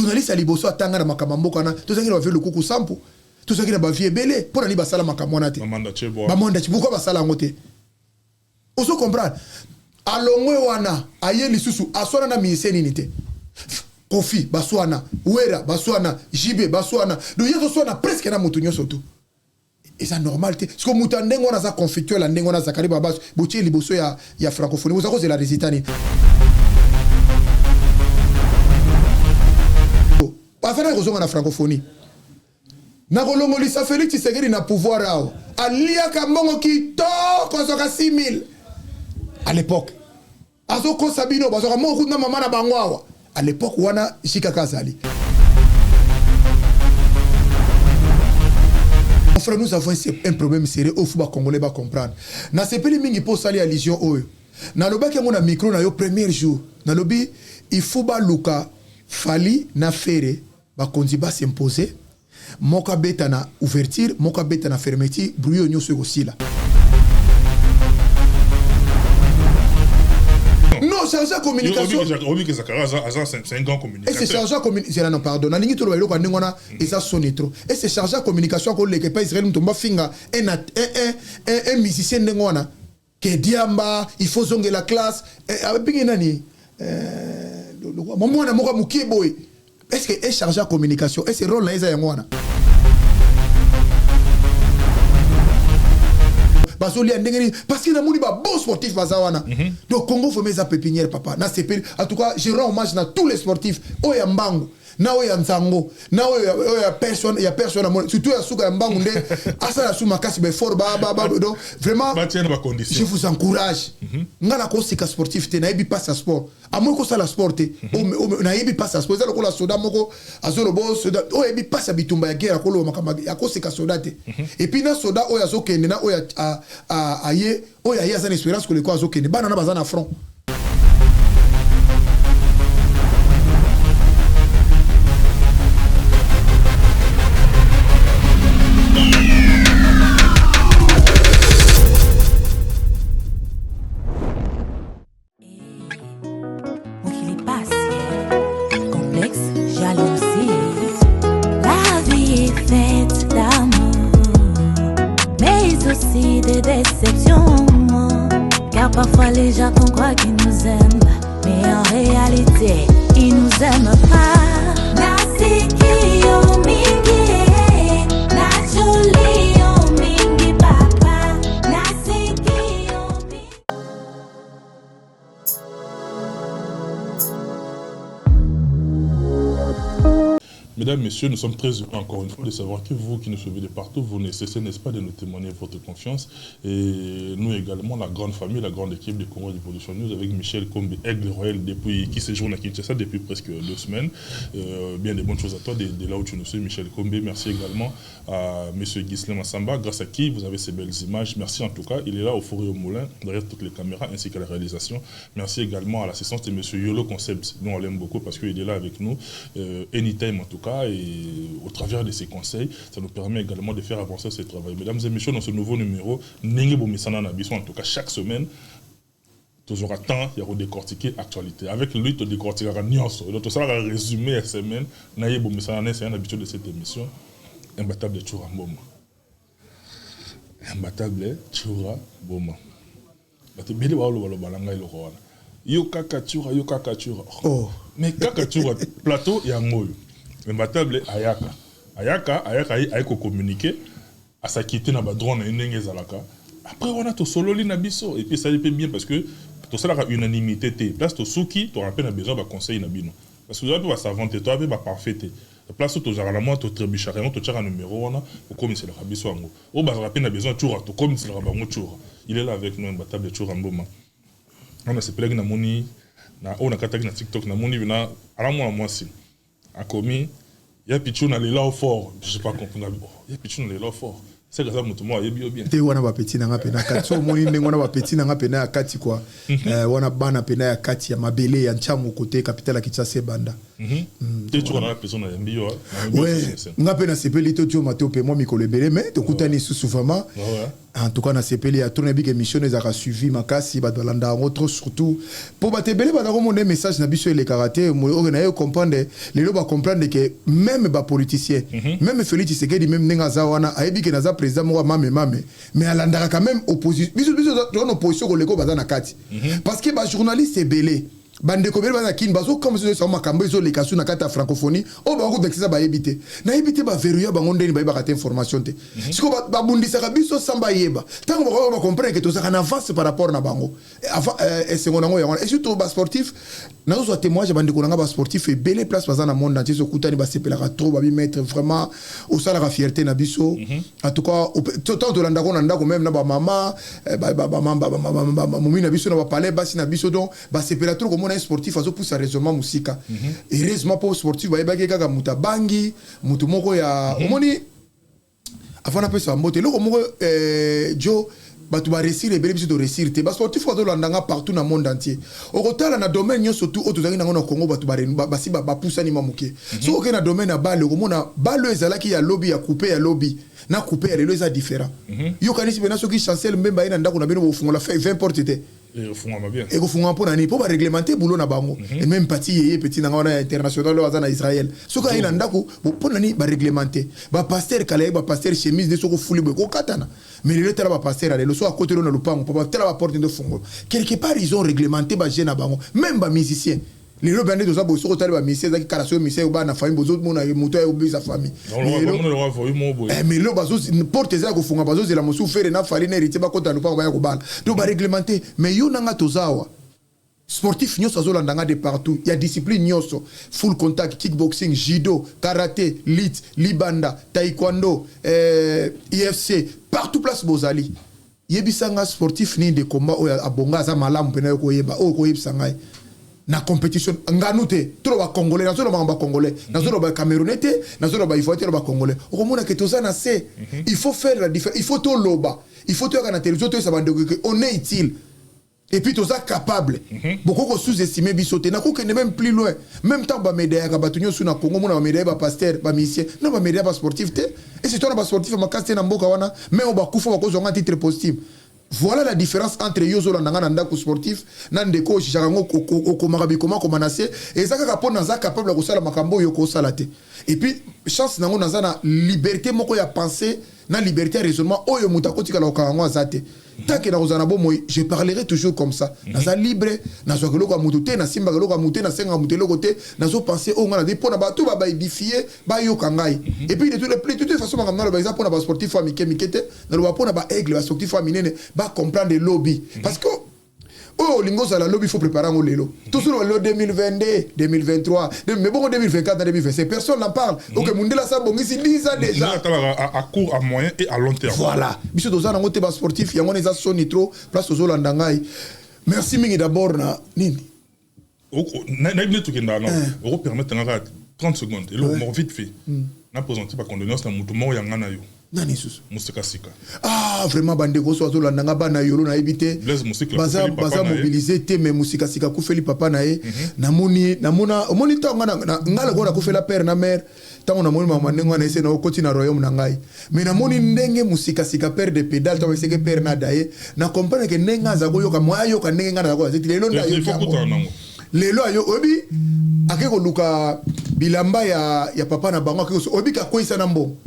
journaliste à liboso atanga na makamambo kana to zangi na le kuku sampo to zangi na ba vie belé pour ali basala makamona te Bamanda chebo pourquoi basala ngote oso comprendre alongwe wana aye lisusu aswana na miseni nité Kofi baswana Wera baswana Jibe baswana donc yezo swana presque na mutu nyoso tu et ça normal te parce que mutu ndengo na za confiture la ndengo na za kariba bas botie liboso ya francophonie vous avez la résultat ni pas faire raison na francophonie na kolongolisa Félix Tshisekedi na pouvoir ao alia kambongo kitoko soka 6000 à l'époque azoko sabino bazoka mo na mama na bangwawa à l'époque wana Jika Kazali. Mon frère, nous avons un problème sérieux au football congolais va comprendre. Na sepeli mingi po sali allusion oyo. Na loba ke ngona micro na yo premier jour. Na lobi il faut ba luka fali na fere ba konzi ba s'imposer. Moka beta na ouverture, moka beta na fermeture, brouillon nyoso aussi là. Non, chargé à communication. C'est un grand communicateur. Et c'est chargé à communication. Non, pardon. Et ça sonne trop. Et c'est chargé à communication qu'on les pas Israël nous finga un musicien d'engona qui diamba il faut zonger la classe avec nani maman na moka mukiboy. Est-ce que est chargé à communication? Et c'est rôle là isa ngona. Parce qu'il y a des bons sportifs. Donc, Congo, il faut mettre sa pépinière, papa. En tout cas, je rends hommage à tous les sportifs. Oh, il y a Mbango. Now il y a Nzango. Now il y a personne. Il y a personne. Surtout, il y a Souga Mbango. Asa la Souma Kassi, fort. Donc, vraiment, je vous encourage. Nga la kosika sportif, te na yebi pas sa sport. A moi, ça la sport, na yebi pas sa sport. La soda moko, azolo bo soda. Oh, yebi pas sa bitumba ya guerre, kolo makamagi. Ya kosika soda te. Et puis na soda, oh ya zo kende na, oh ya aye, oh ya ya zan espérance que le quoi zo kende. Banana bazana front. Parfois les gens qu'on croit qu'ils nous aiment, mais en réalité, ils nous aiment pas. Nasiki yo mingi, na joli yo mingi papa. Nasiki yo mingi. Mesdames, Messieurs, nous sommes très heureux encore une fois de savoir que vous qui nous suivez de partout, vous ne cessez, n'est-ce pas, de nous témoigner votre confiance. Et nous également, la grande famille, la grande équipe de Congo Revolution News avec Michel Kombe, Aigle Royal, qui séjourne à Kinshasa depuis presque 2 semaines. Bien des bonnes choses à toi, de là où tu nous suis, Michel Kombe. Merci également à M. Ghislain Massamba, grâce à qui vous avez ces belles images. Merci en tout cas, il est là au four et au moulin, derrière toutes les caméras, ainsi qu'à la réalisation. Merci également à l'assistance de M. Yolo Concepts. Nous, on l'aime beaucoup parce qu'il est là avec nous, anytime en tout cas. Et au travers de ces conseils, ça nous permet également de faire avancer ce travail. Mesdames et messieurs, dans ce nouveau numéro, en tout cas chaque semaine, tu auras temps de décortiquer l'actualité. Avec lui, tu décortiqueras nuance. Donc, ça va résumer la semaine. C'est un habitude de cette émission. Imbattable de Tchoura Mboma. Imbattable Tchoura Mboma. Yo kakatura. Oh. Mais kakatura, plateau, il y a un mot. Imbattable Ayaka. Ayaka aiko communiquer à sa quitter na ba drone na ndenge zalaka. Après on a to sololi na biso et puis ça dépend bien parce que to ça la unanimité té. Place to souki to rappel na besoin ba conseil na bino. Parce que vous avez pas savante toi ba parfait. Place to jara na moi to trébichare to tchara numéro on a comme c'est le rabiso ngo. O ba rappel na besoin tour to comme c'est le rabango tour. Il est là avec nous Imbattable Tchoura Mboma. On a se plaigne na moni na on a kataki na TikTok na moni na ala moi si. A commis, il y a Pichou dans les lois forts. Je ne sais pas comprendre. Il y a Pichou dans les lois forts. C'est que ça, moi, il y a bien. Tu vois, on a petit dans la pena. Quand on a petit dans la pena à Kati quoi. On a ban à pena à Kati à Mabélé, y a un cham au côté capitale à Kinshasa Banda. Tu vois dans la personne à Mbio. Ouais. On a pena c'est pelito tu m'as topé moi Mikolo Belé mais tu coûtes un sous souvent. En tout cas, na sepeli a tourné big émission les a suivi makasi ba dolanda autre surtout pour ba tebele ba ko mon message na biso les karaté mo na yo comprendre les lo ba comprendre que même ba politicien même Félix Tshisekedi même nenga zawana ayebi que naza président mo mame mais alanda quand même opposition biso dans opposition ko leko ba na kati parce que ba journaliste belé bande ko bela kin bazo comme ça makambo izo le kasu na kata francophonie o ba ko vexer ba ebité na ebité ba verrouiller ba ngondeni ba ba information te siko ba bundisa ka biso samba yeba tango ba comprendre que to ça en avance par rapport na bango avant seconde ngo et surtout ba sportif na zo témoignage bande ko nga ba sportif et belle place bazana monde entier so kutani ba sepela ka trop ba bi mettre vraiment au sala la fierté na biso en tout cas tant de landa ko na ndako même na ba mama ba mumi na biso na ba palais basi na biso donc ba sepela trop un sportif azo pousse raisonnement musika heureusement pour sportif ba yebaki kaka muta bangi mutu moko ya omoni afana pesa mbote loko moko jo batu ba réussir et bénéfice de réussir te ba sportif azo landanga partout na monde entier au rotala na domaine nyo surtout auto zaki na Congo batu ba si ba poussa ni mamuke so ok na domaine na balle komona balle ezalaki ya lobby ya couper ya lobby na couper ya lelo eza différent yo kanisi bena soki chancel mbemba ina ndako na bino bo fungola fait 20 portes te et ko funga mpona ni po ba réglementer boulot na bango et même parti yé petit na ngona international lo azana Israël soka ina ndako pona ni ba réglementer ba pasteur kala ba pasteur chemise de soko fuli ko katana mais le tala ba pasteur ale lo so à côté lo na lupango pa tala ba porte de fungo quelque part ils ont réglementé ba jeune na bango même ba musicien les lo bande doza bo soko tala ba musicien za ki karaso musicien ba na famille bozo mona moto ya obi sa famille mais lo bazo porte za ko funga bazo zela mosu fere na fali na héritier ba kota lupango ba ya ko bala to ba réglementer mais yo nanga tozawa sportif nyoso azolandanga de partout il y a discipline nyoso full contact kickboxing judo karaté lit libanda taekwondo IFC partout place bozali yebisanga sportif ni de combat o abonga za malamu pena ko yeba o ko yebisanga na compétition nganute trop ba congolais na zolo ba congolais na zolo ba camerounais te na zolo ba ivoirien ba congolais o komona que toza na c'est il faut faire la différence il faut to loba il faut to kana télévision to ça bande que on est utile et puis toza capable beaucoup ko sous-estimer bisoté na ko que même plus loin même temps ba médaille ka batunyo sous na Congo mona ba médaille ba pasteur ba musicien non ba médaille ba sportif te et c'est toi ba sportif ma casse na mboka wana mais on ba kufa ba ko zonga titre positif. Voilà la différence entre Yozo Landanga Ndako sportif, Nandeko, Chicharango, Komarabi, comment Komanase, et Zaka Kapon Naza capable de faire Makambo Yoko Salate. Et puis, chance Nango Nazana, liberté, Moko ya pensée, na liberté, raisonnement, Oyo Mutako Tikala Okarango Zate. Tant que Nazanabo, je parlerai toujours comme ça. Naza libre, Nazo Loka Mutute, Nasimba Loka Mute, Nasenga Mutelo Côté, Nazo pensé, oh, on a des points à battre, bah, édifier, bah, Yokangai. Et puis, de toute façon, on a besoin pour un sportif à Mikete, dans le Wapon, bah, aigle, un sportif à Minene, bah, comprendre les lobbies. Parce que, oh, Lingos à la lobby, il faut préparer un lelo. Tout sur le 2022, 2023, mais bon, 2024, 2025, personne n'en parle. Donc, Mundela Sabo, ici, 10 ans déjà. À court, à moyen et à long terme. Voilà. Monsieur Dozan, on a un sportif, il y a un son nitro, place aux Olandangai. Merci, Mingi, d'abord, Nini. On permet 30 secondes. Et là, on vite fait. On a présenté par condoléance dans Moutoumou Yanganayo. Nani susu Musika Sika. Ah vraiment bande ko so la nanga bana yolo na ebité baza mobiliser te mais Musika Sika ku feli papa na ye namona omoni ta ngala ko na ku fela père na mère tango na moni mama nengo na ese na okoti na royaume na ngai mais namoni ndenge Musika Sika père de pédale to seke père na daye na comprendre que nenga za ko yoka moya yoka ndenge ngana ko zeti lelo nda yo lelo ayo obi akeko luka bilamba ya papa na bango akeko obi ka ko isa na mbo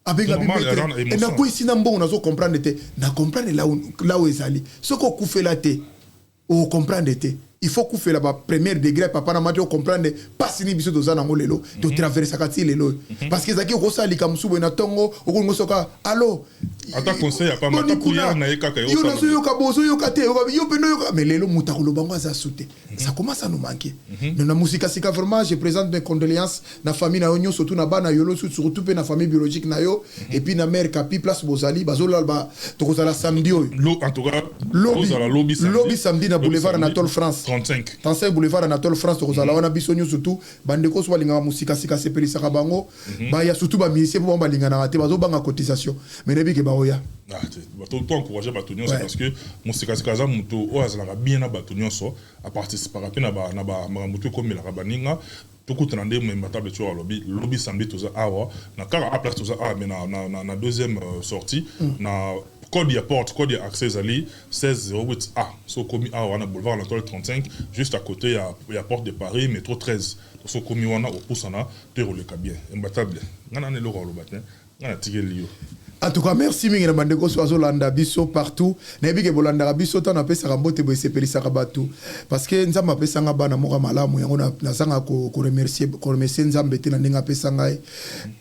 avec la Bible et na ko ici na mbongo nazo comprendre te na comprendre là où ezali soko kufela te o comprendre te il faut kufela ba premier degré papa na mati o comprendre pas ni biso dozana ngolelo to traverser kati lelo parce que zaki ko sali kam subo na tongo o ko ngosoka allo ata conseil ya pas mata prière na yeka yo yo na so yo ka bozo yo ka te yo peno yo mais lelo mutakolo bango za sauter ça commence à nous manquer mais na Musika Sika vraiment je présente mes condoléances na famille na onyo surtout na bana yolo surtout pe na famille biologique na yo et puis na mère kapi place bozali bazola ba to ko sala samedi en tout cas lobby samedi na boulevard Anatole France 35 boulevard Anatole France to ko sala wana bisonyo surtout bande ko so balinga Musika Sika sepelisa ka bango ba ya surtout ba musicien bo balinga na te bazo banga cotisation mais nebi ke ba oya to encourager batonyo parce que Musika Sika za muto o azala bien na batonyo so à participer na ba muto comme la baninga tout le monde est matable tu vois lobby samedi tout ça na car à place tout ça mais na deuxième sortie na code ya porte, code ya accès ali 1608A. So commis A on a boulevard Anatole 35 juste à côté il y a porte de Paris métro 13. So commis on a au poussana déroulé bien. Imbattable. Ngana ne loko lo batin. Ngana tigeli yo. En tout cas, merci mingi na bandeko soazo landa biso partout. Na bige bolanda biso tant na pesa rambote bo sepeli sakabatu. Parce que nzamba pesa nga bana moka malamu yango na sanga ko remercier nzambe te na ninga pesa ngai.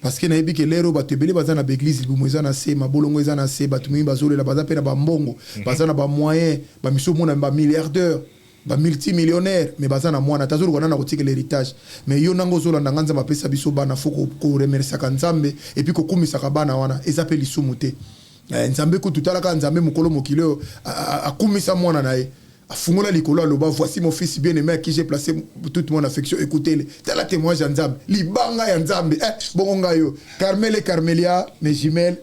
Parce que na bige lero batu ebele baza na église bu moza na se mabolongo eza na se batu mingi bazolela baza pe na ba mbongo, baza na ba moyen, ba miso mona ba milliardaire. Ba multimillionnaire mais bazana mwana tazuru kona na kotika l'héritage mais yo nango zolanda nganza mapesa biso bana foko ko remercier ka nzambe et puis ko kumisa ka bana wana ezapeli sumute nzambe ko tutala ka nzambe mukolo mokilo akumisa mwana nae afungola likolo aloba voici mon fils bien-aimé à qui j'ai placé toute mon affection écoutez-le tala témoignage ya nzambe libanga ya nzambe bonga yo Carmel et Carmelia mes jumelles.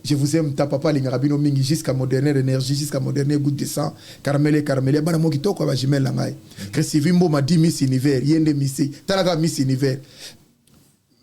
Je vous aime, ta papa, l'ingarabino mingi, jusqu'à mon dernière énergie, jusqu'à mon dernier goût de sang. Carmel, Carmelia, bana mo kitoko ba jimel la ngai. Crescivimbo m'a dit Miss Univers, yende Missy, talaga Miss Univers.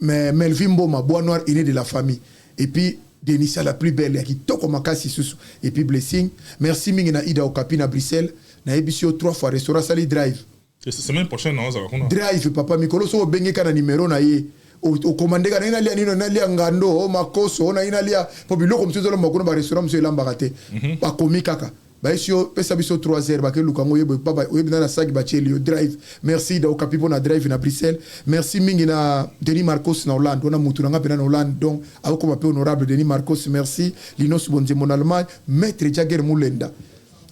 Mais Melvimbo m'a bois noir aîné de la famille. Et puis Denissa la plus belle, qui toko makasi susu. Et puis Blessing. Merci mingi na Ida Okapi na Bruxelles. Na ebisio 3 fois restaurant Sali Drive. Et c'est semaine prochaine non ça va. Drive papa Mikolo so benge kana numéro na ye. Au commandé kana ina lia nino na lia ngando o makoso na ina lia po biloko mtzo lo makuna ba restaurant mtzo elamba kate ba komi kaka ba isio pesa biso 3h ba ke lukango yebo baba oyebina na sagi ba cheli yo drive merci da okapipo na drive na Bruxelles merci mingi na Denis Marcos na Hollande on a mutu nga pena na Hollande donc ako ma pe honorable Denis Marcos merci Linos Bonze mon Allemagne maître Jagger Mulenda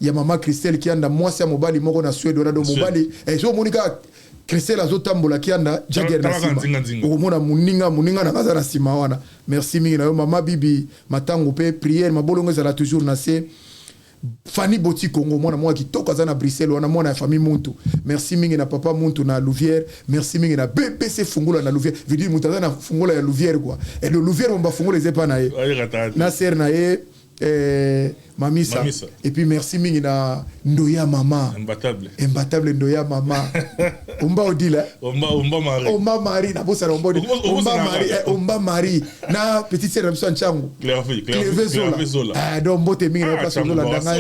ya mama Christelle qui anda moi c'est mobali moko na Suède on a do mobali et so monika Christelle azotambola kianda Jagger na sima okomona muninga na kaza na sima wana merci mingi na yo mama bibi matango pe prière mabolongo ezala toujours na se Fanny Boti Congo mwana mwa kitoko aza na Bruxelles wana mwana ya famille Muntu merci mingi na papa Muntu na Louvière merci mingi na BBC fungula na Louvière vidi Muntu aza na fungula ya Louvière quoi et le Louvière on va fungula zepa na ye na ser na ye Mamisa. Et puis merci mingi na Ndoya mama imbattable Ndoya mama Omba Odila Omba Marie na bossa Omba Marie na petite sœur Ramson Changu Claire Zola donc mbote mingi na place Zola ndanga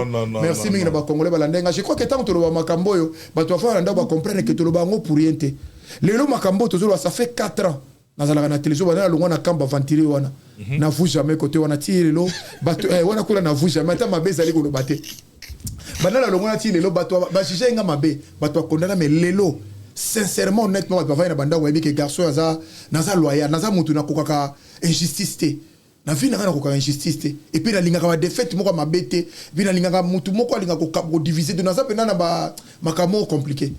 non merci mingi na ba congolais balandenga je crois que tant to lo makambo yo ba to fa nda ba comprendre que to lo bango pour riente lelo makambo to zo ça fait 4 ans nazalaka na télévision bana longo na kamba ventile wana na vous jamais côté wana tirelo bato wana kula na vous jamais ta mabe zali ko lobaté bana la longo na tirelo bato ba jije nga mabe bato akondana mais lelo sincèrement honnêtement bato va na banda webi que garçon naza loyal naza mutu na kokaka injustice te na vie na kana kokaka injustice te et puis na linga ka défaite moko mabe te puis na linga ka mutu moko linga ko diviser de naza pena na ba makamo compliqué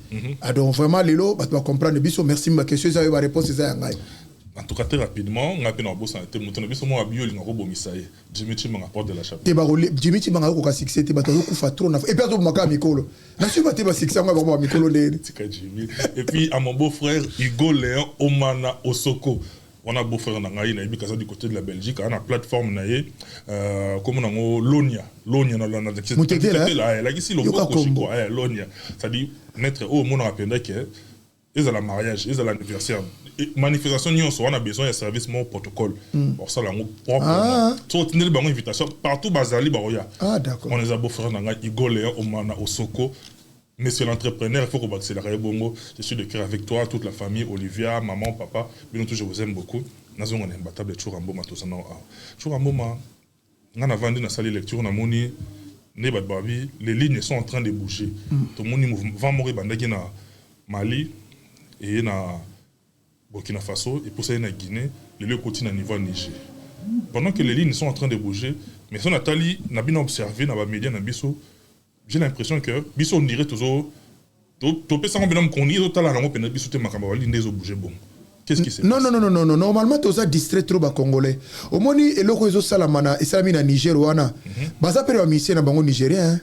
donc vraiment lelo bato comprendre biso merci ma question ça va réponse ça ngai. En tout cas, très rapidement, on a pu nous bosser. Nous avons vu que nous Jimmy Chimang apporte de la chapelle. Jimmy Chimang a succès. Et puis, et puis, à mon beau-frère, Hugo Léon Omana Osoko. On a beau-frère du côté de la Belgique. On a une plateforme, comme on a Lonia. Lonia, c'est-à-dire, maître, oh, mon rappelle que ils ont le mariage, ils ont l'anniversaire. Manifestation, on a besoin de service, mon protocole. Pour ça, on une invitation partout, Bazali, Baroya. On les a beau faire dans Igor Léon, Omana, Osoko. Monsieur l'entrepreneur, il faut qu'on accélère bongo. Je suis de cœur avec toi, toute la famille, Olivia, maman, papa. Bien sûr, je vous aime beaucoup. Nous avons un imbattable Chouramboma, tout ça. Chouramboma, on a vendu dans la salle de lecture, on a moni, les lignes sont en train de bouger. Tout le monde va mourir dans Mali et na Burkina Faso et pour ça na Guinée, les lieux continuent à niveau Niger. Pendant que les lignes sont en train de bouger, mais si on a tali na bien observé dans les médias na biso, j'ai l'impression que biso on dirait toujours to pesa on benam koni to tala na pena biso te makamba wali ndezo bouger bon. Qu'est-ce qui se passe? Non, normalement tu as distrait trop ba congolais. Au moni eloko ezo salamana esalami na Niger wana. Baza pe ba misien na bango nigérien.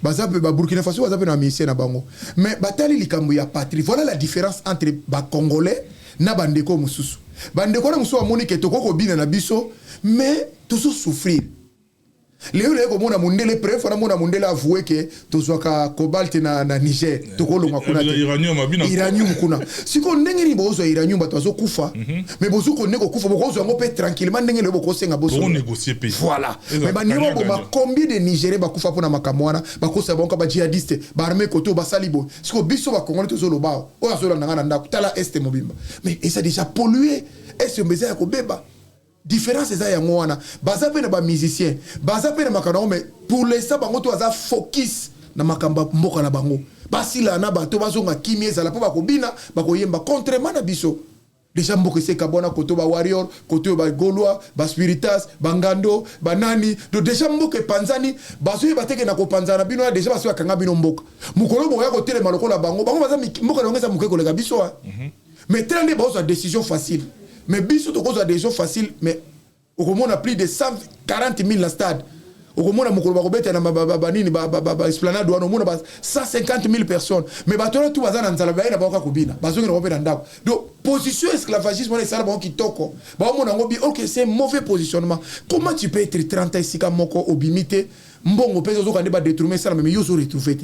Baza pe ba Burkina Faso baza pe na misien na bango. Mais batali likambo ya patrie. Voilà la différence entre ba congolais na bandeko mususu. Bandeko na mususu amoni ke toko ko bina na biso mais toujours souffrir. leo leo komona mundele preuve na mona mundele avoué que tozwaka cobalt na Niger tokolonga kuna iranium kuna siko ndenge ni bozo iranium bato azokufa mais bozo ko nego kufa bozo yango pe tranquillement ndenge lebo ko senga bozo négocier pays voilà mais ba niveau ba combien de Nigériens bakufa pona makamwana bakosa bonka ba djihadiste ba armée koto ba salibo siko biso ba congolais tozo loba o azola nanga ndako tala est mobimba mais et ça déjà pollué est mbeza ya kobeba différence eza yango wana baza pe na ba musicien baza pe na makano mais pour l'instant bango to aza focus na makamba mboka na bango basila na bato bazonga kimi ezala po bakobina bakoyemba contrairement na biso déjà mboka se kabona koto ba warrior koto ba gaulois ba spiritas bangando banani do déjà mboka panzani bazoye bateke na kopanzana bino déjà baso yakanga bino mboka mukolo boya ko tele maloko la bango baza mboka ngeza mukeko le biso mais tellement bazo décision facile mais biso to cause des choses faciles mais au moins on a plus de 140 000 la stade au moins on a mukolo bakobeta na banini ba esplanade wana on a 150 000 personnes mais batona tout bazana nzala ba ina ba kobina bazongi na kopena ndako donc position esclavagisme on sala ba kitoko ba mona ngobi OK c'est mauvais positionnement comment tu peux être 30 ici comme moko obimité mbongo peso zo kande ba détourner ça mais yo zo retrouver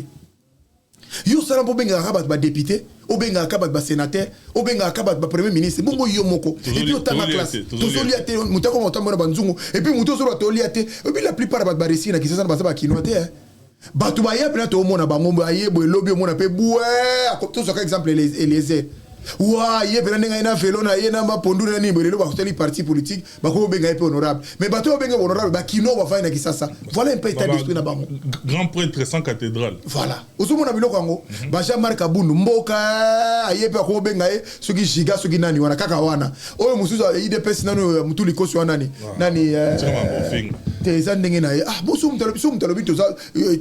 yo sala po benga rabat ba député o benga kabat ba sénateur o benga kabat ba premier ministre bongo yo moko et puis autant la classe tozoliate mutako motamba na banzungu et puis muto zo toliate et puis la plupart ba récit na kisasa ba kinote batu ba ya pena to mona bango aye bo lobby mona pe boué to so exemple les wa ye pena nga ina felo na ye na mapondu na ni bolelo ba hoteli parti politique ba ko benga pe honorable mais bato benga honorable ba kino ba fa na kisasa voilà un peu état d'esprit na bango grand prêtre sans cathédrale voilà ozomo na biloko yango ba Jean-Marc Abundu mboka aye pe ko benga e soki giga soki nani wana kaka wana oyo musuzu IDPS nanu mutuli kosi wana nani eza ndenge na ye boso mutalobi toza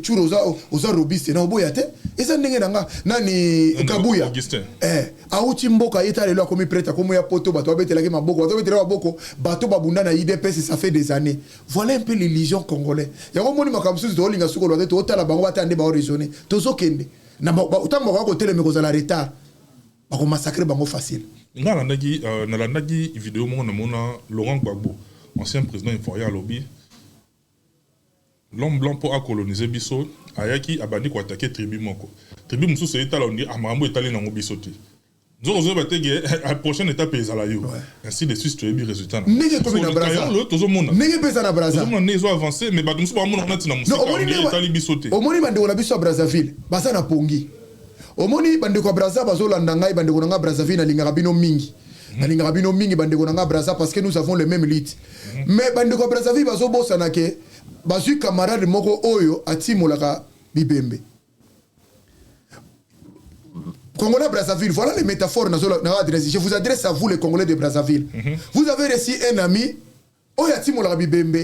churo oza robiste na oboya te eza ndenge nanga nani Kabuya auti mboka yeta lelo akomi prêtre akomi ya poto bato babetelaki maboko bato betela maboko bato babunda na IDPS ça fait des années voilà un peu l'illusion congolais yango moni makamsusu to linga suko lote to tala bango batande ba raisonner tozo kende na utango ba ko teleme ko za la retard ba ko massacrer bango facile ngala ndaki vidéo mo na mona Laurent Gbagbo ancien président Euphoria lobby l'homme blanc pour coloniser biso ayaki abandi ko attaquer tribu moko tribu mususu etala ndi amambo etali na biso te Zozo batege la prochaine étape est à la yo. Ainsi de suite tu as eu résultat. Nege comme na braza. Nege pesa na braza. Tout le monde est avancé mais batumsu ba mona na tina musika on est tali bisoté. Omoni bande ko la biso Brazzaville. Basa na pongi. Omoni bande ko Brazza bazo landa ngai bande ko nga Brazzaville na linga bino mingi. Na linga bino mingi bande ko nga Brazza parce que nous avons le même lutte. Mais bande ko Brazzaville bazo bosa na ke bazu camarade moko oyo atimolaka bibembe. Congolais Brazzaville, voilà les métaphores. Je vous adresse à vous, les Congolais de Brazzaville. Vous avez reçu un ami, Oyatimo la Bibembe,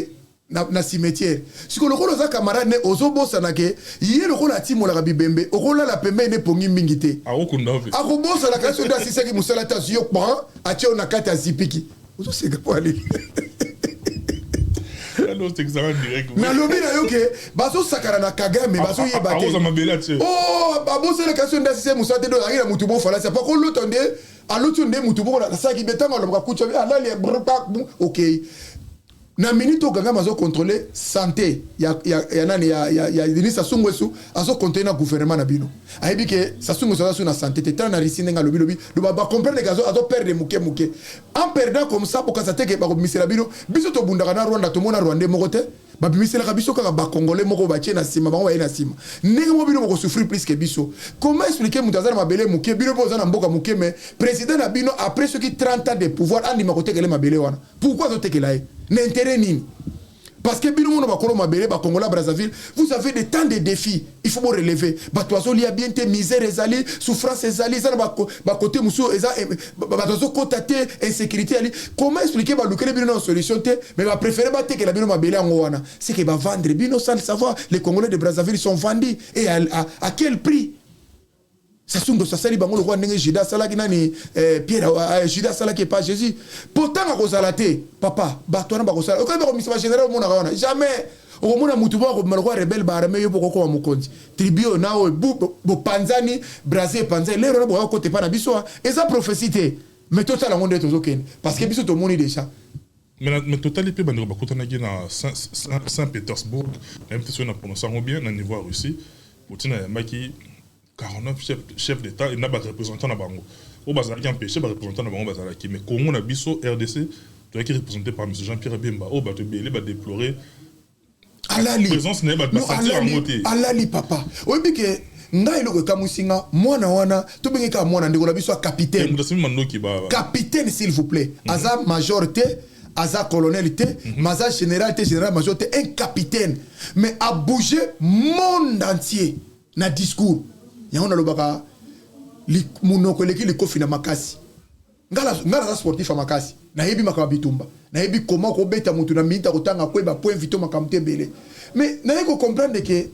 na cimetière. Si vous avez un camarade, Ozobo Sanake, hier le rôle à Timo la Bibembe, au rôle à la Pembe ne pongi mingite. A Robo Sanaka, c'est Sisaki Moussalata Ziokpan, à Tio Nakata Zipiki. Vous savez quoi aller? Na lobi na yoke bazo sakara na Kagame bazo yebate oh babo c'est la question d'assisté musate do ari na mutubo fala c'est pas ko lotonde a lotonde mutubo na saki betanga lo kakucha ala le OK na minute oganga mazo contrôler santé ya nani ya Denis Sassou Nguesso azo contrôler na gouvernement na bino ayebi ke Sassou Nguesso azo na santé te tana risine nga lobi do ba comprendre que azo perdre muke en perdant comme ça pour ça te ke ba ko misela bino biso to bundaka na Rwanda to mona Rwanda moko te ba bimisela ka biso ka ba congolais moko ba tiena sima ba wa ina sima ndenge mo bino ko souffrir plus que biso comment expliquer mutazana mabele muke bino po zana mboka muke mais président na bino après ce qui 30 ans de pouvoir andi makote kele mabele wana pourquoi zo tekela n'intérêt nini parce que bino mono bakolo mabele ba Congolais Brazzaville vous avez des temps de défis il faut vous relever batoazo li a bien te misère ezali souffrance ezali ça ba côté musu eza batoazo kotate insécurité ali comment expliquer ba lukele bino na solution te mais ba préférer ba te que la bino mabele ngo wana c'est que ba vendre bino sans le savoir les Congolais de Brazzaville sont vendus et à quel prix Sassou Nguesso sali bango le roi ndenge Judas salaki nani Pierre Judas salaki pas Jésus pourtant a kozalate papa batona ba kozala okaba ko misaba général mona kaona jamais o mona mutuba ko malwa rebelle ba armée yo boko ko mukonzi tribio nao bo panzani Brazzaville panzani lero bo ko te pa na biso eza prophétie mais tout ça la monde est aux aucun parce que biso to moni déjà Mais total il peut bandir ba kotanaki na Saint-Pétersbourg, même si on a prononcé bien dans niveau Russie, Poutine a maki 49 chefs d'État et n'a pas représentant na bango. Au bazalaki empêché ba représentant na bango bazalaki, mais Congo na biso RDC doit être représenté par M. Jean-Pierre Bemba. Au bato belé ba déplorer alali présence n'est pas sentir en moté. Alali papa. Oyebi ke ngai loko kamusinga mwana wana to bengeka mwana ndeko na biso capitaine. Capitaine s'il vous plaît. Aza major te, aza colonel te, maza général te, général major te, un capitaine. Mais a bougé monde entier na discours. Yango na lobaka li munoko leki li kofi na makasi. Ngala sportif à makasi. Na yebi makabitumba. Na yebi comment ko beta mutu na minta ko tanga kweba point vito makamte belé. Mais na yeko comprendre que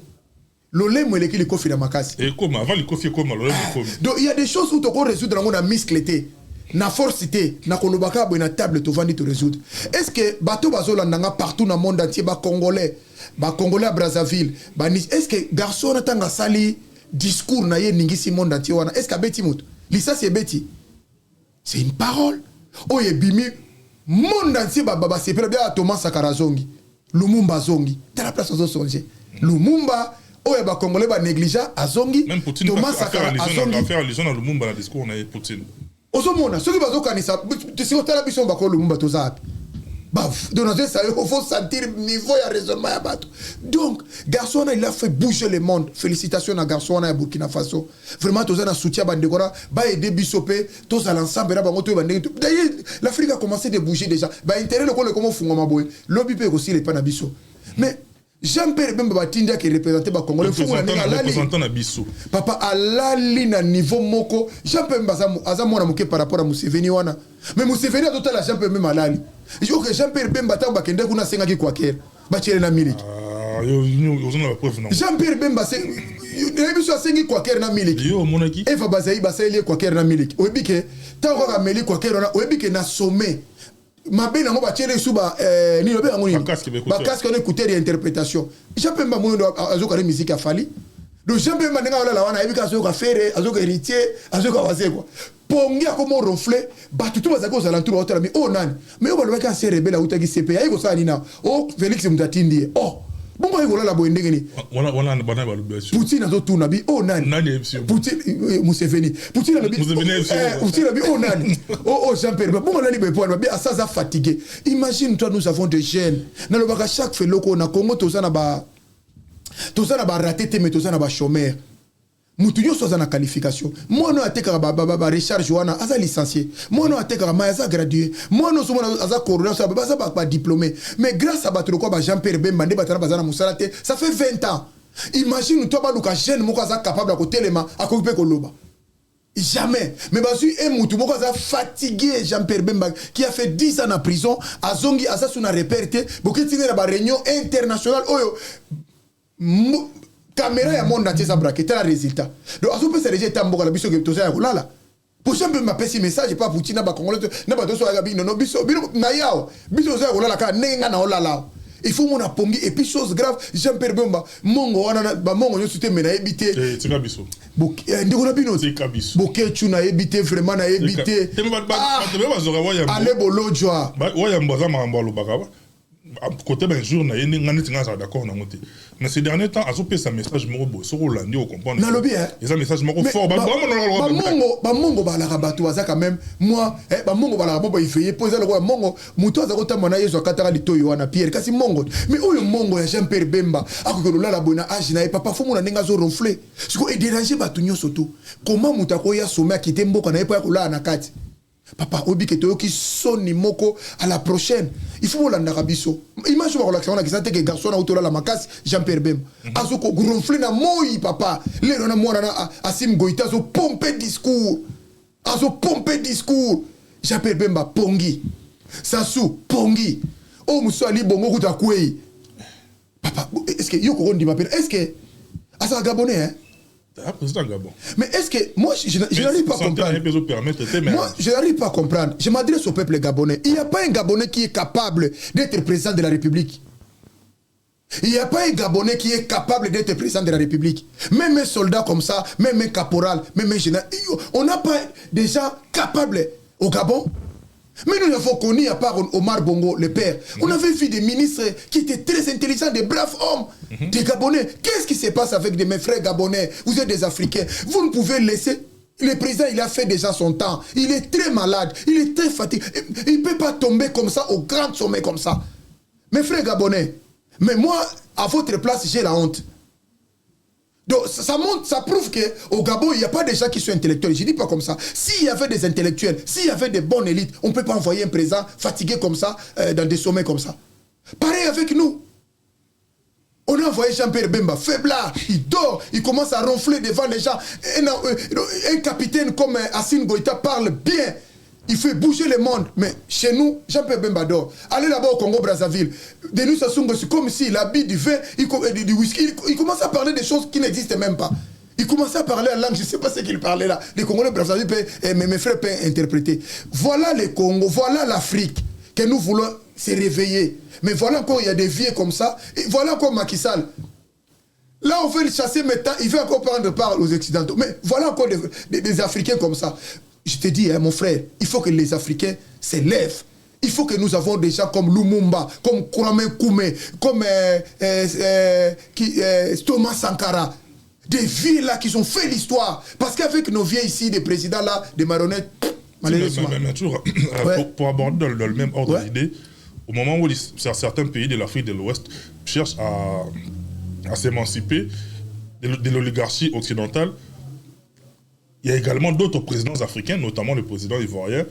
l'olé moi leki li kofi na makasi. Et comment avant li kofi comment l'olé kofi. Donc il y a des choses où tu peux résoudre dans na muscleté. Na forcité, na kolobaka bo na table to vandi to résoudre. Est-ce que bateau bazolandanga partout dans le monde entier ba congolais à Brazzaville, est-ce que garçon atanga sali discours na ye ningisi monde entier wana est-ce que beti mutu? Lisa c'est beti. C'est une parole. Oh bimi monde entier baba c'est bien Thomas Sankara zongi. Lumumba zongi. T'as la place aux songer. Lumumba ba congolais ba négligent azongi. Même Poutine Thomas Sankara azongi. Faire allusion à Lumumba dans le discours na Poutine. Ozomona ceux qui bazo kanisa si on tala biso ba ko Lumumba tozapi. Baf, donc il faut sentir le niveau de raisonnement. Donc, garçon, il a fait bouger le monde. Félicitations à garçon à Burkina Faso. Vraiment, tous un soutien à Bandegora, bah aider Bissopé, tous à l'ensemble. D'ailleurs, l'Afrique a commencé à bouger déjà. Bah intérêt le comment comment font Maboy. L'objet peut aussi les panabiso. Mais Jean-Pierre Bemba Tindia qui représentait le Congo. Représentant na biso. Papa alali na niveau moko. Jean-Pierre Bemba azamona moké par rapport à Museveni wana. Mais Museveni a total Jean-Pierre Bemba alali. Je veux que Jean-Pierre Bemba ta bakende kuna senga ki kwakera. Bachele na miliki. Jean-Pierre Bemba c'est biso sengi kwakera na miliki. Yo monaki. Eva Bazai baseli kwakera na miliki. Oyebike ta ko meli kwakera na oyebike na sommet. Mabe na ngo bachele suba ni lobe ngoni. Ba casque on écouter l'interprétation. Jean-Pierre Bemba mono azoka re musique afali. Donc Jean-Pierre Bemba nga la wana ebika azoka faire azoka héritier azoka wazé quoi. Pongi a comme reflet batutu bazako za l'entour hôtel mais oh nani mais on va se rebelle à utaki CPA iko sa nina oh Félix Mtatindi oh bon ko la boende ngeni wana bana ba lubesho Poutine azo tuna bi oh nani Poutine Museveni Poutine na bi Poutine bi oh nani oh Jean-Pierre bon nani be point bi asaza fatigué imagine toi nous avons des jeunes na lobaka chaque fait loko na Congo toza na ba raté te mais toza na ba chômeur mutu yo soza na qualification moi no ateka ba recharge wana aza licencié moi no ateka ma aza gradué moi no somo aza coordinateur ba diplômé mais grâce à battre quoi ba Jean-Pierre Bemba nde batana bazana musala te ça fait 20 ans imagine toi ba luka jeune moko aza capable ko telema akope ko loba jamais mais basu et mutu moko aza fatigué Jean-Pierre Bemba qui a fait 10 ans en prison azongi aza suna repéré bokiti na ba réunion internationale oyo caméra ya monde entier ça braqué tel résultat donc azo peut se rejeter tamboka la biso que toza ya kolala pour simple m'a passé message pas Poutine na ba congolais na ba toso ya bino no biso na yao biso za kolala ka nenga na olala il faut mon apongi et puis chose grave Jean-Pierre Bemba mongo wana ba mongo nyosu te mena ebité c'est kabiso ndiko na bino c'est kabiso bokechu na ebité vraiment na ebité allez bolojwa waya mbaza mambo lobaka côté ben jour na yeni ngani tinga ça d'accord na ngote mais ces derniers temps azo pesa message moko bo so rolandi au comprendre na lobi hein ça message moko fort ba mongo ba la rabatu aza quand même moi ba mongo ba la rababo ifeye poser le roi mongo muto aza kotama na yezo kataka litoyo wana Pierre kasi mongo mais oyo mongo ya Jean-Pierre Bemba akoko la bona age na papa fo mona ninga zo ronfler siko e déranger batu nyoso to comment mutako ya sommet akite mboka na epo ya na kati papa obi ke to ki soni moko à la prochaine il faut la narabiso image ba relaxation na kisate ke garçon na utola la makasi Jean-Pierre Bemba azoko gonfler na moi papa le na mwana na Asim Goïta zo pomper discours Jean-Pierre Bemba pongi Sassou pongi o musali bongo kuta kwei papa est-ce que yoko rondi m'appelle est-ce que asa gabonais hein mais est-ce que moi je n'arrive pas à comprendre. Moi je n'arrive pas à comprendre. Je m'adresse au peuple gabonais. Il n'y a pas un Gabonais qui est capable d'être président de la République. Il n'y a pas un Gabonais qui est capable d'être président de la République. Même un soldat comme ça, même un caporal, même un général. On n'a pas des gens capables au Gabon. Mais nous n'avons connu, à part Omar Bongo, le père, on avait vu des ministres qui étaient très intelligents, des braves hommes, des Gabonais. Qu'est-ce qui se passe avec mes frères Gabonais? Vous êtes des Africains. Vous ne pouvez laisser... Le président, il a fait déjà son temps. Il est très malade, il est très fatigué. Il ne peut pas tomber comme ça, au grand sommet comme ça. Mes frères Gabonais, mais moi, à votre place, j'ai la honte. Donc ça montre, ça prouve qu'au Gabon, il n'y a pas des gens qui sont intellectuels. Je ne dis pas comme ça. S'il y avait des intellectuels, s'il y avait des bonnes élites, on ne peut pas envoyer un président fatigué comme ça, dans des sommets comme ça. Pareil avec nous. On a envoyé Jean-Pierre Bemba, faiblard, il dort, il commence à ronfler devant les gens. Un capitaine comme Assine Goïta parle bien. Il fait bouger le monde. Mais chez nous, Jean-Pierre Bemba dort. Allez là-bas au Congo-Brazzaville. Denis Sassou Nguesso, c'est comme s'il habille du vin, du whisky. Il commence à parler des choses qui n'existent même pas. Il commence à parler en langue, je ne sais pas ce qu'il parlait là. Les Congolais Brazzaville, mes frères peuvent interpréter. Voilà le Congo, voilà l'Afrique que nous voulons se réveiller. Mais voilà encore, il y a des vieux comme ça. Et voilà encore Macky Sall. Là, on veut le chasser maintenant, il veut encore prendre part aux Occidentaux. Mais voilà encore des Africains comme ça. Je te dis, hein, mon frère, il faut que les Africains se lèvent. Il faut que nous avons des gens comme Lumumba, comme Kwame Koumé, comme Thomas Sankara. Des vieux là qui ont fait l'histoire. Parce qu'avec nos vieux ici, des présidents là, des marionnettes, malheureusement. Mais toujours, pour aborder dans le même ordre d'idée, au moment où certains pays de l'Afrique de l'Ouest cherchent à s'émanciper de l'oligarchie occidentale, il y a également d'autres présidents africains, notamment le président ivoirien,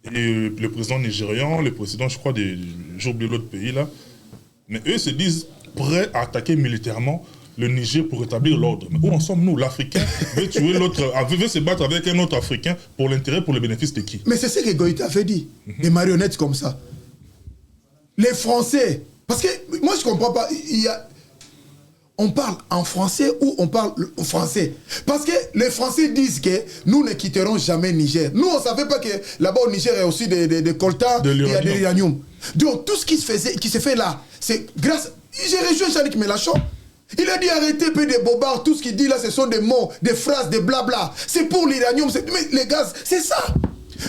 et le président nigérian, le président, je crois, j'ai oublié l'autre pays là. Mais eux se disent prêts à attaquer militairement le Niger pour rétablir l'ordre. Mais où en sommes-nous? L'Africain veut tuer l'autre, veut se battre avec un autre Africain pour l'intérêt, pour le bénéfice de qui? Mais c'est ce que Goïta avait dit. Des marionnettes comme ça. Les Français, parce que moi je ne comprends pas, on parle en français ou on parle français? Parce que les Français disent que nous ne quitterons jamais Niger. Nous, on ne savait pas que là-bas au Niger, il y a aussi des coltans, il y a de l'uranium. Donc, tout ce qui se fait là, c'est grâce... J'ai rejoint Jean-Luc Mélenchon. Il a dit arrêtez peu de bobards, tout ce qu'il dit là, ce sont des mots, des phrases, des blabla. C'est pour l'uranium, mais les gaz, c'est ça.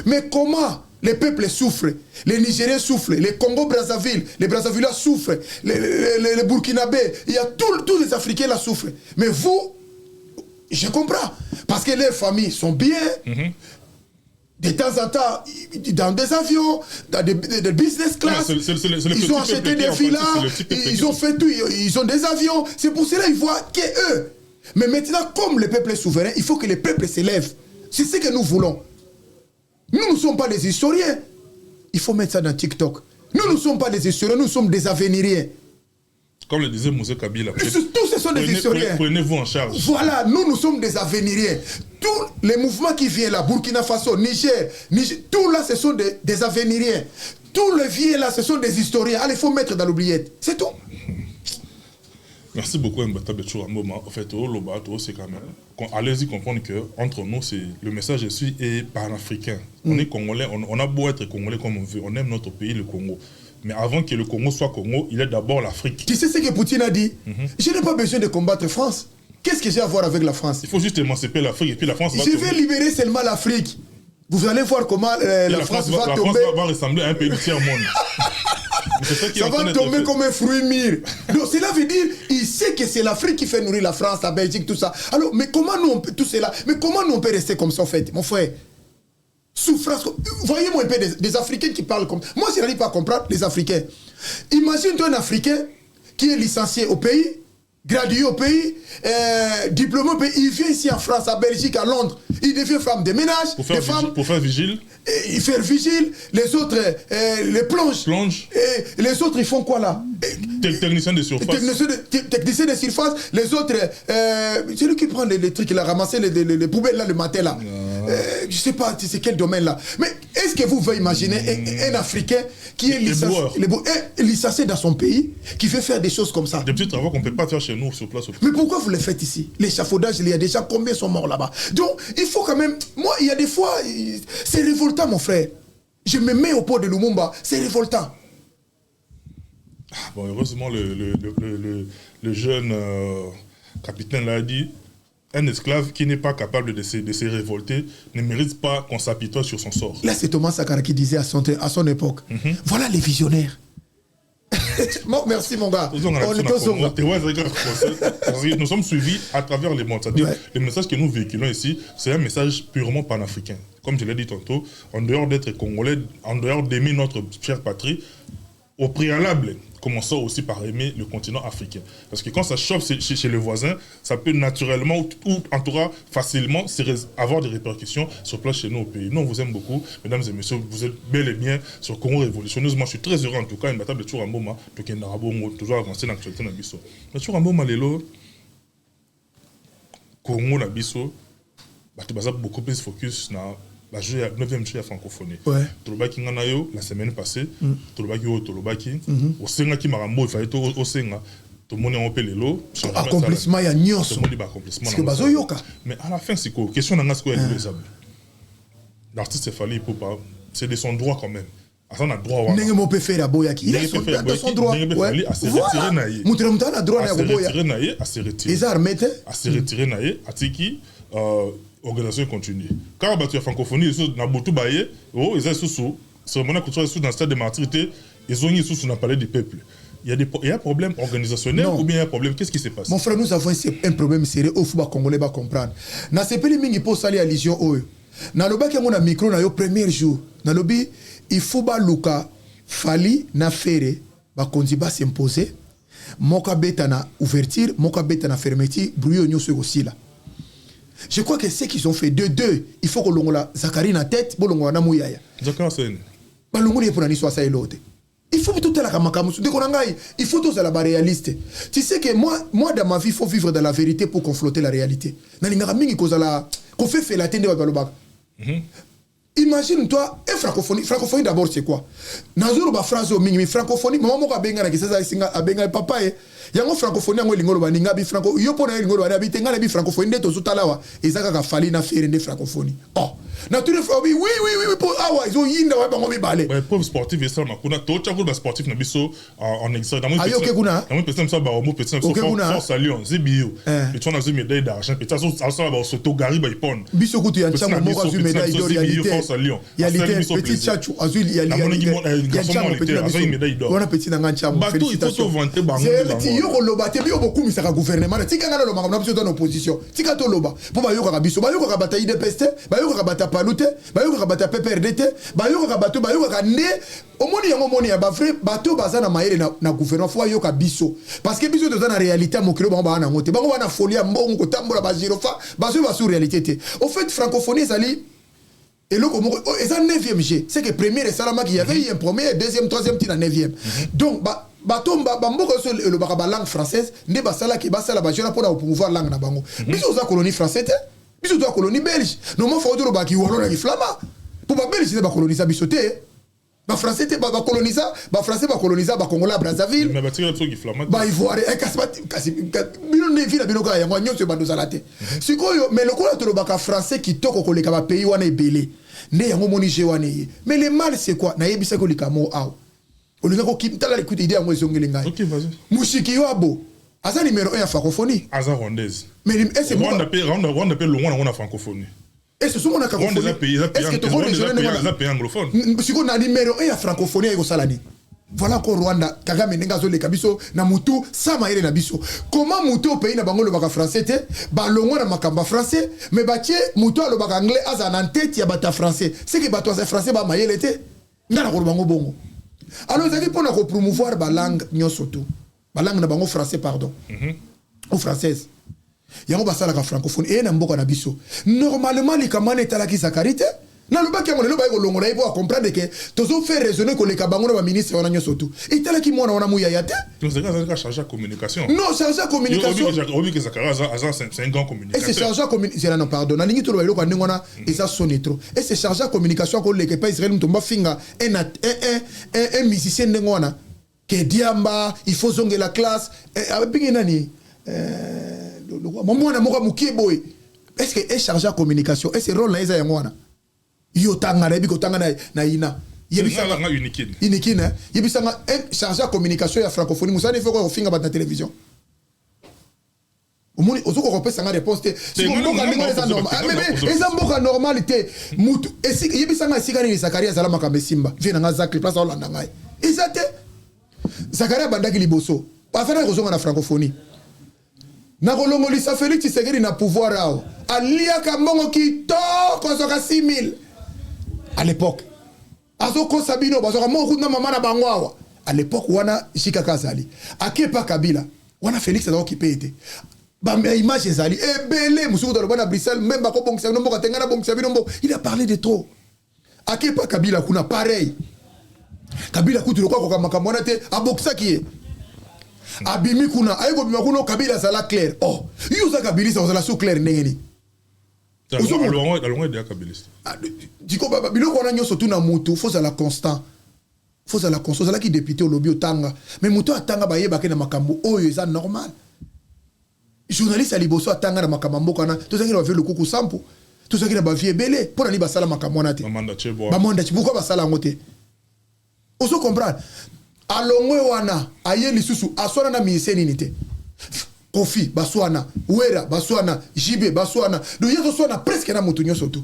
Mais comment les peuples souffrent, les Nigériens souffrent, les Congo-Brazzaville, les Brazzavillois souffrent, les Burkinabés, il y a tous les Africains là souffrent. Mais vous, je comprends, parce que les familles sont bien, de temps en temps, dans des avions, dans des business class, ils ont acheté des villas, ils ont fait tout, ils ont des avions, c'est pour cela qu'ils voient qu'eux. Mais maintenant, comme le peuple est souverain, il faut que le peuple s'élève. C'est ce que nous voulons. Nous ne sommes pas des historiens. Il faut mettre ça dans TikTok. Nous ne sommes pas des historiens, nous sommes des aveniriens. Comme le disait Moussa Kabila. Tous ce sont des historiens. Prenez-vous en charge. Voilà, nous sommes des aveniriens. Tous les mouvements qui viennent là, Burkina Faso, Niger, tout là, ce sont des aveniriens. Tous les vieux là, ce sont des historiens. Allez, il faut mettre dans l'oubliette. C'est tout. Merci beaucoup, Mbata Betchou Amboma. En fait, c'est quand même. Allez-y comprendre qu'entre nous, le message ici est panafricain. On est Congolais, on a beau être Congolais comme on veut, on aime notre pays, le Congo. Mais avant que le Congo soit Congo, il est d'abord l'Afrique. Tu sais ce que Poutine a dit? Je n'ai pas besoin de combattre France. Qu'est-ce que j'ai à voir avec la France? Il faut juste émanciper l'Afrique et puis la France va tomber. Je vais libérer seulement l'Afrique. Vous allez voir comment la France va tomber. La France va ressembler à un pays du tiers-monde. Ça va tomber comme un fruit mûr. Donc cela veut dire, il sait que c'est l'Afrique qui fait nourrir la France, la Belgique, tout ça. Alors, mais comment nous on peut, tout cela, mais comment nous on peut rester comme ça en fait, mon frère? Souffrance. Voyez-moi un peu des Africains qui parlent comme... Moi, je n'arrive pas à comprendre les Africains. Imagine-toi un Africain qui est licencié au pays, gradué au pays, diplômé au pays, il vient ici en France, à Belgique, à Londres, il devient femme de ménage, pour faire vigile. Il fait vigile, les autres les plongent. Et les autres ils font quoi là? Technicien de surface. Technicien de surface, les autres, c'est lui qui prend les trucs, il a ramassé les poubelles là le matin là. Je sais pas c'est quel domaine là. Mais est-ce que vous pouvez imaginer un Africain qui est licencié dans son pays, qui fait faire des choses comme ça? Des petits travaux qu'on ne peut pas faire chez nous sur place. Mais pourquoi vous les faites ici? L'échafaudage, il y a déjà combien sont morts là-bas? Donc il faut quand même, moi il y a des fois, c'est révoltant mon frère. Je me mets au pot de Lumumba, c'est révoltant. Bon, heureusement le jeune capitaine l'a dit, un esclave qui n'est pas capable de se révolter ne mérite pas qu'on s'apitoie sur son sort. Là, c'est Thomas Sankara qui disait à son époque, voilà les visionnaires. Bon, merci mon gars. Nous sommes suivis à travers les mondes. C'est-à-dire, le message que nous véhiculons ici, c'est un message purement panafricain. Comme je l'ai dit tantôt, en dehors d'être congolais, en dehors d'aimer notre chère patrie, au préalable, commençons aussi par aimer le continent africain. Parce que quand ça chope chez le voisin, ça peut naturellement, ou en tout cas facilement, avoir des répercussions sur place chez nous au pays. Nous, on vous aime beaucoup. Mesdames et messieurs, vous êtes bel et bien sur Congo Révolutionneuse. Moi, je suis très heureux en tout cas. Une bataille de Touramboma, toujours avancé dans l'actualité de Nabiso. Mais Touramboma, Lelo, Congo Nabiso, tu vas beaucoup plus focus dans la 9e jeu à francophonie. Tolobaki nganayo la semaine passée, Tolobaki o Tolobaki, au senga qui marambo il fallait au senga. Tout le monde est en pelelo. Accomplissement ya nyonso. Parce que bazo yoka. Mais à la fin c'est quoi? Question n'a pas l'artiste fallait pour pas, c'est de son droit quand même. On a droit. N'est pas peut faire la boyaki. Il a son droit. À se retirer naïe. Moutremta a droit à se retirer naïe, à se retirer. Les armes à se retirer naïe, à tiki. Organisation continue. Quand tu as francophonie, ils ont beaucoup baillé, ils ont sous cérémonie culturelle dans le stade de maturité, ils ont mis sous le palais du peuple. Il y a un problème organisationnel ou bien il y a un problème. Qu'est-ce qui se passe? Mon frère, nous avons un problème sérieux au football congolais va comprendre. Na sepeli mingi pour salir à Légion O. Na loba qui a mon micro na yo premier jour. Na lobi il faut ba luka fali na fere ba konzi ba s'imposer. Moka beta na ouverture, moka beta na fermeture, brouillon nyo aussi là. Je crois que ce qu'ils ont fait de deux, il faut que l'on la Zakari na tête, bon l'on a mouyaya. Zakari c'est. Bah l'on est pour la histoire ça et l'autre. Il faut tout la kamakamusu. Dès qu'on a il faut tous à la réaliste. Tu sais que moi dans ma vie, il faut vivre dans la vérité pour confronter la réalité. Nalinga mingi koza la qu'on fait la tende ba. Imagine toi, et francophonie. Francophonie d'abord c'est quoi? Nazoro ba phrase au mingi francophonie. Maman mo ka benga na kisa singa abenga papa e. Yango francophonie yango lingolo ba ninga bi franco. Yo pona lingolo ba bi tenga na bi francophonie ndeto zutalawa. Ezaka ka fali na faire nde francophonie. Oh. Nature oui pour awa ils ont yinda wa bango bi balé. Ouais, pauvre sportif et ça makuna tocha ko ba sportif na biso en exercice dans mon petit. Ayo ke kuna. Dans mon petit ça ba mo petit ça force à Lyon, Zibio. Et tu on a une médaille d'argent, petit ça ba soto gari ba ipon. Biso kutu ya chama mo ka une médaille d'or réalité. Il y a les petits chachou azul il y a les médaille d'or. On a petit dans chama. Bateau il faut vanter bango. Yo ko loba te bio beaucoup misaka gouvernement. Tika ngana lo makam na biso dans opposition. Tika to loba. Po ba yo ka biso, ba yo ka bata IDPST, ba yo ka bata palute, ba yo ka bata PPRDT, ba yo ka bato, ba yo ka nde omoni yango moni ya ba vrai bato baza na maire na gouvernement fo yo ka biso. Parce que biso toza na réalité mokilo ba na ngote. Ba ko na folie mbongo ko tambola ba girofa, ba so ba sur réalité te. Au fait francophonie sali et le Congo est en 9e G. C'est que premier et Salama qui y avait eu un premier, deuxième, troisième tir en 9e. Donc batomba bamboka so le ba langue française ne ba sala ki ba sala ba jona pour pouvoir langue na bango. Biso za colonie française te. Biso za colonie belge. No mo fa do ba ki wolo na ki flama. Pour ba belge ba coloniser biso te. Ba français te ba coloniser, ba français ba coloniser ba congolais Brazzaville. Mais ba tira to ki flama. Ba ivoire e kasi bino ne vila bino ka yango nyonso ba dozala te. Sikoyo mais le kola to ba ka français ki toko koleka ba pays wana ebele. Ne yango moni je wana ye. Mais le mal c'est quoi? Na yebisa ko likamo aw. Olinga ko kitala l'écoute idée yango ezongeli ngai. OK, vas-y. Mushiki yoabo. Asa numéro 1 à francophonie. Asa rwandaise. Mais est-ce que Rwanda appelle le Rwanda francophonie. Et ce sont mon cacophonie. Est-ce que tu vois les pays anglophones? Si on a numéro 1 à francophonie et au salani. Voilà encore Rwanda, Kagame nengazo le kabiso na mutu sama ile na biso. Comment mutu au pays na bango le baka français te, ba longo na makamba français, mais ba tie mutu le baka anglais aza na tête ya bata français. C'est que bato za français ba mayele te. Ngana ko bango bongo. Alors ça qui pour na ko promouvoir ba langue nyonso tout. Ba langue na bango français pardon. Ou française. Yango basala ka francophone et na mboka na biso. Normalement les kamane etala ki sakarite. Na le baki ngone le ba ko longola ibo comprendre que tozo faire raisonner que les kabango na ministre wana nyoso tout. Etala ki mona wana muya yate. Donc c'est ça chargé à communication. Non, chargé à communication. Obi que Zakara c'est un grand communicateur. Et c'est chargé à communication non pardon. Na lingi to lo ko ndingona et ça sonne trop. Et c'est chargé à communication ko le que pas Israël mtomba finga un musicien ndingona que diamba il faut zonger la classe avec nani mwana moka mukiboy. Est-ce que est chargé à communication? Est-ce que rôle là eza yangwana? Yo tanga na biko tanga na ina. Yebisa nga unique. Unique na. Yebisa nga chargé à communication ya francophonie. Musa ne faut ko finga ba na télévision. omoni ozoko kopesa nga réponse te siko mboka ndenge eza normal mais eza mboka normal te mutu esika yebisanga esika nini Zakaria azala makambo esimba vie na nga Zakli place olanda ngai eza te Zakaria bandaki liboso afana kozonga na francophonie na kolongolisa Félix Tshisekedi na pouvoir awo aliaka mbongo kitoko azoka 6000 à l'époque azokosa bino bazoka moko na mama na bango awa à l'époque wana Jika Kazali akepa Kabila wana Félix azokipe ete ba image ezali ebele musuku dans le bana Bruxelles même ba ko bongisa no mboka tengana bongisa bino mboka il a parlé de trop akepa Kabila kuna pareil Kabila kutu ko ko makambo na te abokisa ki abimi kuna ayiko bima kuna Kabila sala clair oh yuza Kabila sala sous clair ndengeni alongo de Kabila diko baba biloko wana nyoso tuna mutu faut la constant la qui député au lobby otanga mais mutu atanga ba yeba ke na makambo oyo eza normal journaliste à liboso atanga na makambo mboka na to zakira ba le kuku sampo to zakira ba vie belé pour ali ba sala makambo na te ba manda chibuko ba sala ngote oso comprendre alongwe wana aye lisusu aswana na miseni nite Kofi baswana Wera baswana Jibe baswana do yezo swana presque na mutu nyoso tu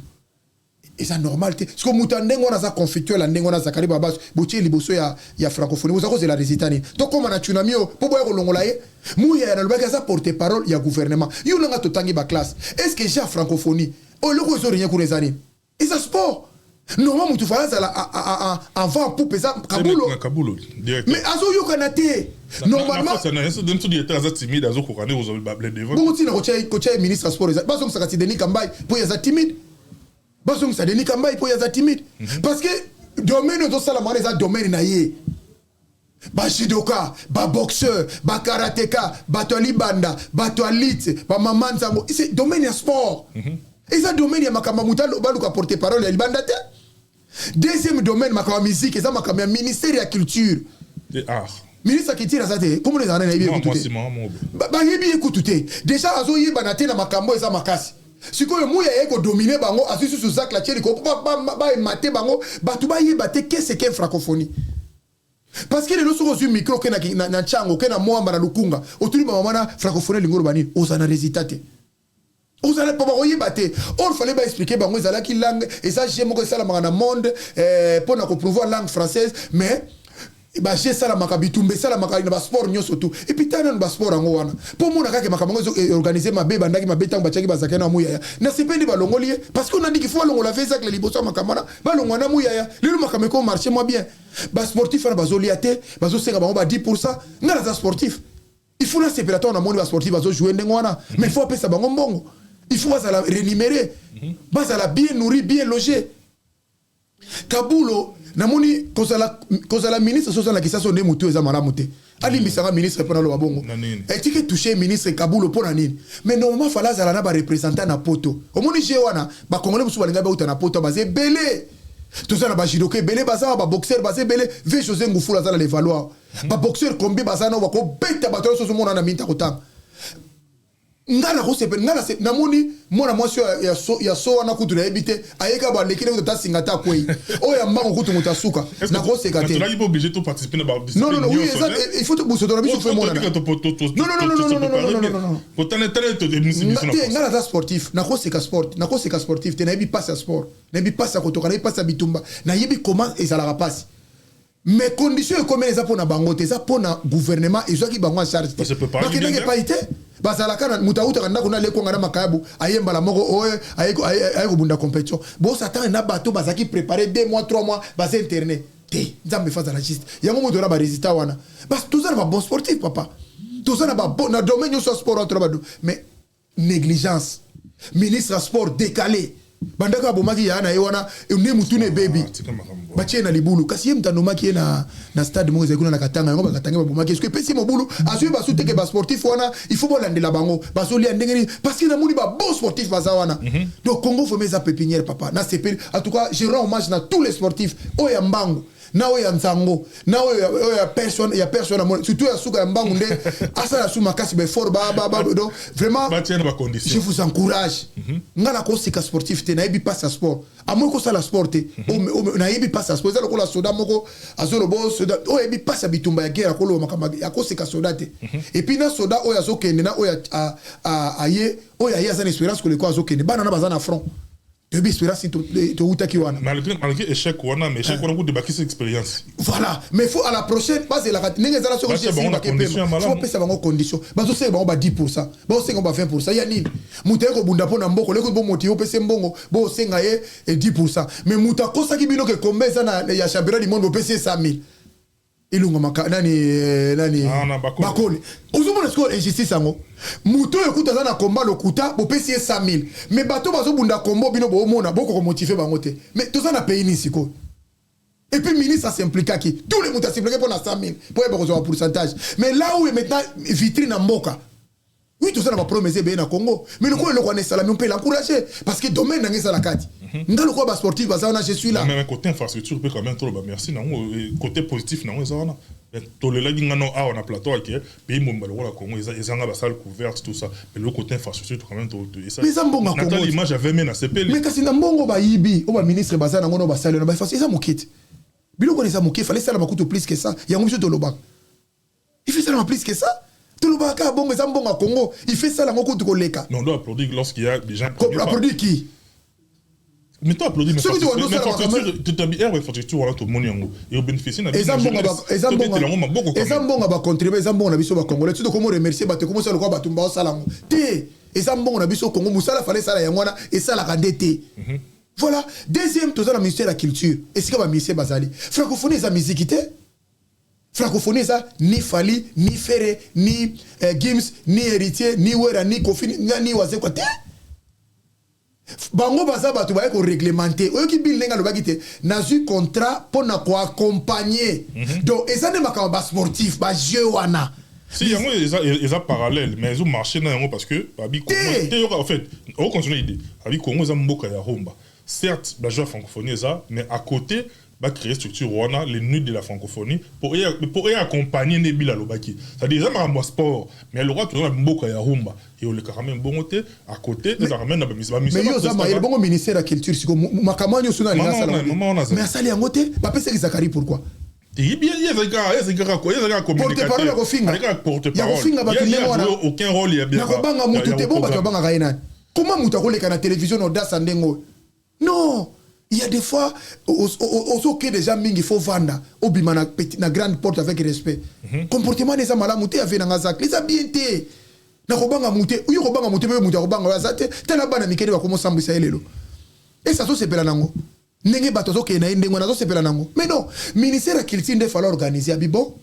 et ça normal te parce que mutu ndengo na za confiture la ndengo na Zakari Babas botie liboso ya francophonie vous avez la résidence to comme na tsunami po boya ko longola ye muya na lobaka za porte parole ya gouvernement yo nga to tangi ba classe est-ce que j'ai francophonie oh le ko zo rien pour les années et ça sport normalement mutu fala za avant pour pesa Kabulo mais azo yo kanate normalement ça n'a rien de tout dire très timide azo ko kana vous avez devant bon tina ko tia ministre sport ba so sakati Denis Kambai pour ya timide Basong ça Denis Kambai pour ya timide parce que domaine de ça la monnaie ça domaine na yé ba judoka ba boxeur ba karatéka ba tolibanda ba toilite ba mamanzango c'est domaine ya sport et ça domaine ya makamba mutalo ba luka porter parole ya libanda te deuxième domaine makamba musique et ça makamba ministère ya culture et art ministre qui tire ça te comment les années na écouter ba yebi écouter déjà azo yeba na te na makambo eza makasi sikoyo muya yeko dominer bango asusu sous Zak la tieli ko ba mater bango batu ba yeba te qu'est-ce qu'est francophonie parce que les loso ko sur micro ke na chango ke na moamba na lukunga otuli ba mama na francophonie lingoro bani osana résultat osana pa ba yeba te or fallait ba expliquer bango ezala ki langue et ça j'ai moko sala manga na monde pour na ko prouver langue française mais ba j'ai sala makabitumbe sala makali na ba sport nyoso tout et puis tana ba sport ngo wana po mona kake makamango organiser ma beba ndaki mabeta ngba chaki bazaka na muya na sipendi ba longoli parce qu'on a dit qu'il faut longola faire ça que les liboso makamana ba longwana muya ya lelo makameko marché moi bien ba sportif na bazoliate bazo senga bango ba 10% ngala za sportif il faut la séparation na moni ba sportif bazo jouer ndengwana mais il faut appeler ça bango mbongo il faut ça rémunérer basa la bien nourri bien logé Kabulo namoni kozala ministre soso na kisasa nde mutu eza malamu te alimbisanga ministre pona lo babongo etike toucher ministre Kabulo pona nini mais normalement fala zala na ba représentant na poto omoni je wana ba congolais musu balinga ba uta na poto baze belé tout ça na ba jidoke belé baza ba boxeur baze belé ve José Ngufula zala le valoir ba boxeur combien baza no ba ko beta bato soso mona na minta kotanga ngala ko sepe ngala se namoni mona mwasi ya so wana kutu na ebite ayeka ba lekile ko tasinga ta kwei o ya mbango kutu mutasuka na ko sekate tu n'as pas obligé de participer dans la non oui il faut te booster dans la mission fait mona non pourtant ngala ta sportif na ko seka sportif te na yebi passe à sport na yebi passe à kotoka na yebi passe à bitumba na yebi comment ezala passe mais conditions comme eza pona bango te eza pona gouvernement ezwaki bango en charge te bakendenge pa ite bazalaka na mutauta ndako na lekonga na makabu ayemba la moko oye ayeko bunda compétition bo satan na bato bazaki préparer 2 mois 3 mois bas internet te nzambe faza la juste yango moto na ba résultat wana bas tout ça na ba bon sportif papa tout ça na ba bon na domaine yo sport entre bado mais négligence ministre sport décalé bandaka bomaki yana yewana ne mutune baby batie na libulu kasi ye mtando maki na stade mo ezekuna na katanga ngo bakatanga bomaki est-ce que pesi mobulu azu ba sute ke ba sportif wana il faut bolandela bango basoli andengeni parce que na moni ba bon sportif baza wana donc Congo faut mettre pépinière papa na CP en tout cas je rends hommage na tous les sportifs oya mbango na oyo ya nzango na oyo ya personne surtout ya suka ya mbangu nde asala su makasi ba fort donc vraiment je vous encourage ngana ko sika sportif te na yebi pas sa sport amoy ko sala sport te na yebi pas sa sport za ko la soda moko azolo bo soda o yebi pas sa bitumba ya guerre ko lo makama ya ko sika soda te et puis na soda oyo azokende na oyo aye oyo aye azana espérance ko le ko azokende bana na bazana front de espérance to utaki wana malgré échec wana mais échec wana ko débaki cette expérience voilà mais faut à la prochaine base la ninga zala so ko faut pesa bango condition bazo se bango ba 10% ba se ba 20% ya nini muta ko bunda pona mboko leko bo motivo pesa mbongo bo senga ye 10% mais muta kosa ki bino ke kombeza na ya championnat du monde bo pesa 100,000 ilunga maka nani bakole uzumona score injustice ango muto ekuta za na combat lokuta bo pesi 100,000 mais bato bazo bunda combo bino bo mona boko ko motiver bango te mais to za na pays ni siko et puis ministre s'implique qui tous les mutas s'impliquent pour na 100,000 pour avoir un pourcentage mais là où est maintenant vitrine en mboka oui tout ça na promesse be na Congo mais le ko le connaît on peut l'encourager parce que domaine na ngisa la kati ngalo ko ba sportif bazana je suis là mais côté infrastructure peut quand même trop ba merci na côté positif na ngisa to le lagi ngano a on a plateau qui pays momba le la Congo ils nga ba salle couverte tout ça mais le côté infrastructure quand même trop ça mais ça mbonga Congo l'image avait même na CPL mais kasi na mbongo ba yibi o ba ministre bazana ngono ba salle na ba face ça mokiti bilo ko ça mokiti fallait ça la makuto plus que ça ya ngomso to loba il fait ça la plus que ça tout le baka bongo ça mbonga Congo il fait ça la ngoko to koleka non on doit applaudir lorsqu'il y a des gens applaudir qui mais toi applaudis mais tu t'habilles infrastructure voilà tout le monde yango et au bénéficier na ezambonga ba contribuer ezambonga na biso ba congolais tu dois comment remercier ba te comment ça le quoi ba tumba sala ngo te ezambonga na biso Congo musala fallait sala yango na et ça la kandete voilà deuxième tout ça la ministère de la culture et c'est que ba ministère bazali francophonie ça musique te francophonie ça ni Fali ni Ferré ni Gims ni Héritier ni Wera ni Kofi ni Waze quoi te bango baza bato ba ko réglementer oyo ki bil nenga lo bagite na zu contrat pour na ko accompagner donc ezane makamba ba sportif ba jeu wana si yango eza parallèle mais ils ont marché na yango parce que babi Congo en fait on continue idée babi Congo za mboka ya Romba certes ba jouer francophonie ça mais à côté va créer structure wana les nuits de la francophonie pour y accompagner Nebila Lobaki ça dit ça ma sport mais le roi tu na mboka ya Rumba et on le carrément bon côté à côté de la ramène na mise mais yo ça il bon ministère de la culture siko makamanyo suna linga sala mais ça li ngote ba pesa Zakari pourquoi il bien il y a porte-parole ya kofinga ya kofinga ba tunde wana aucun rôle ya bien na kobanga mutu te bon ba to banga kaina comment mutu akoleka na télévision audace ndengo non il y a des fois au que déjà mingi faut vendre au bima na petit na grande porte avec respect comportement des amala muté avec na zak les habiletés na kobanga muté uyo kobanga muté be muté kobanga azate tena bana mikeli ba komo sambisa elelo et ça se pela nango ndenge bato zo ke na ndengo na zo se pela nango mais non ministère de culture de falloir organiser abibo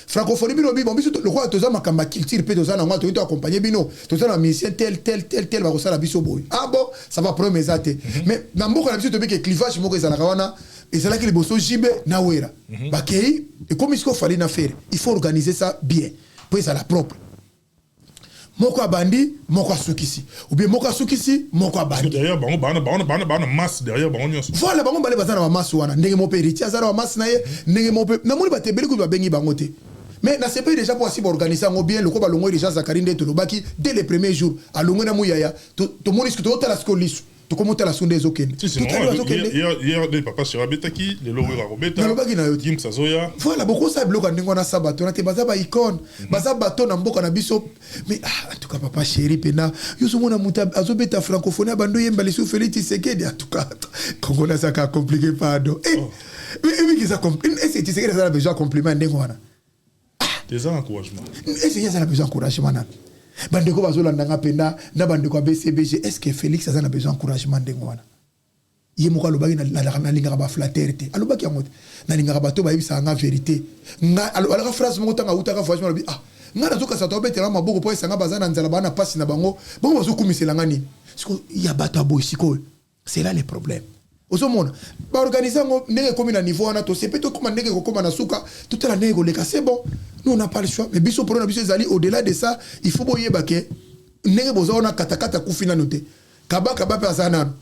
francophonie bino bibo biso le roi toza makamba culture pe toza na ngwa to accompagner bino toza na musicien tel ba ko sala biso boy ah bon ça va promesse ate mais na mboko na biso to beke clivage moko ezala kawana ezala ki liboso jibe na wera bakei et comme il faut fallait na faire il faut organiser ça bien pour ça la propre moko abandi moko asukisi ou bien moko asukisi moko abandi derrière bango bana masse derrière bango nyonso voilà bango bale bazana ba masse wana ndenge mo pe héritier azana ba masse na ye ndenge mo pe na moni batebeli ko ba bengi bango te mais na CPI déjà pour organiser bien le ko ba longo déjà Zakari nde to lobaki dès les premiers jours a longo na muyaya to moni ce que to la scolisu to comment la sonde ezokende hier des papa Sherabetaki les logo la robeta Kim Sazoya voilà beaucoup ça bloque ndingo na sabato na te baza ba icône baza bato na mboka na biso mais en tout cas papa chéri pena yusu mona muta azobeta francophonie bando yemba les sous Félix Tshisekedi en tout cas Congo na ça compliqué pardon mais qui ça compliqué et c'est Tshisekedi ça a besoin compliment ndingo wana des encouragements est-ce qu'il y a besoin d'encouragement bandeko bazolanda nga penda na bandeko BCBG est-ce que Félix a besoin d'encouragement ndengo wana ye moko alobaki na linga ba flatterité alobaki yango na linga bato ba yebisa nga vérité nga alaka phrase moko tanga utaka franchement lobi nga nazoka sa to betela maboko po esanga bazana nzala bana pasi na bango bango bazokumisela ngani siko ya bato abo siko c'est là le problème osomona ba organiser ngo ndenge komi na niveau wana to sepe to koma ndenge ko koma na suka tout la ndenge ko leka c'est bon nous on n'a pas le choix mais biso pour na biso ezali au-delà de ça il faut boyeba ke ndenge bozo na katakata kufina noté kaba pe azana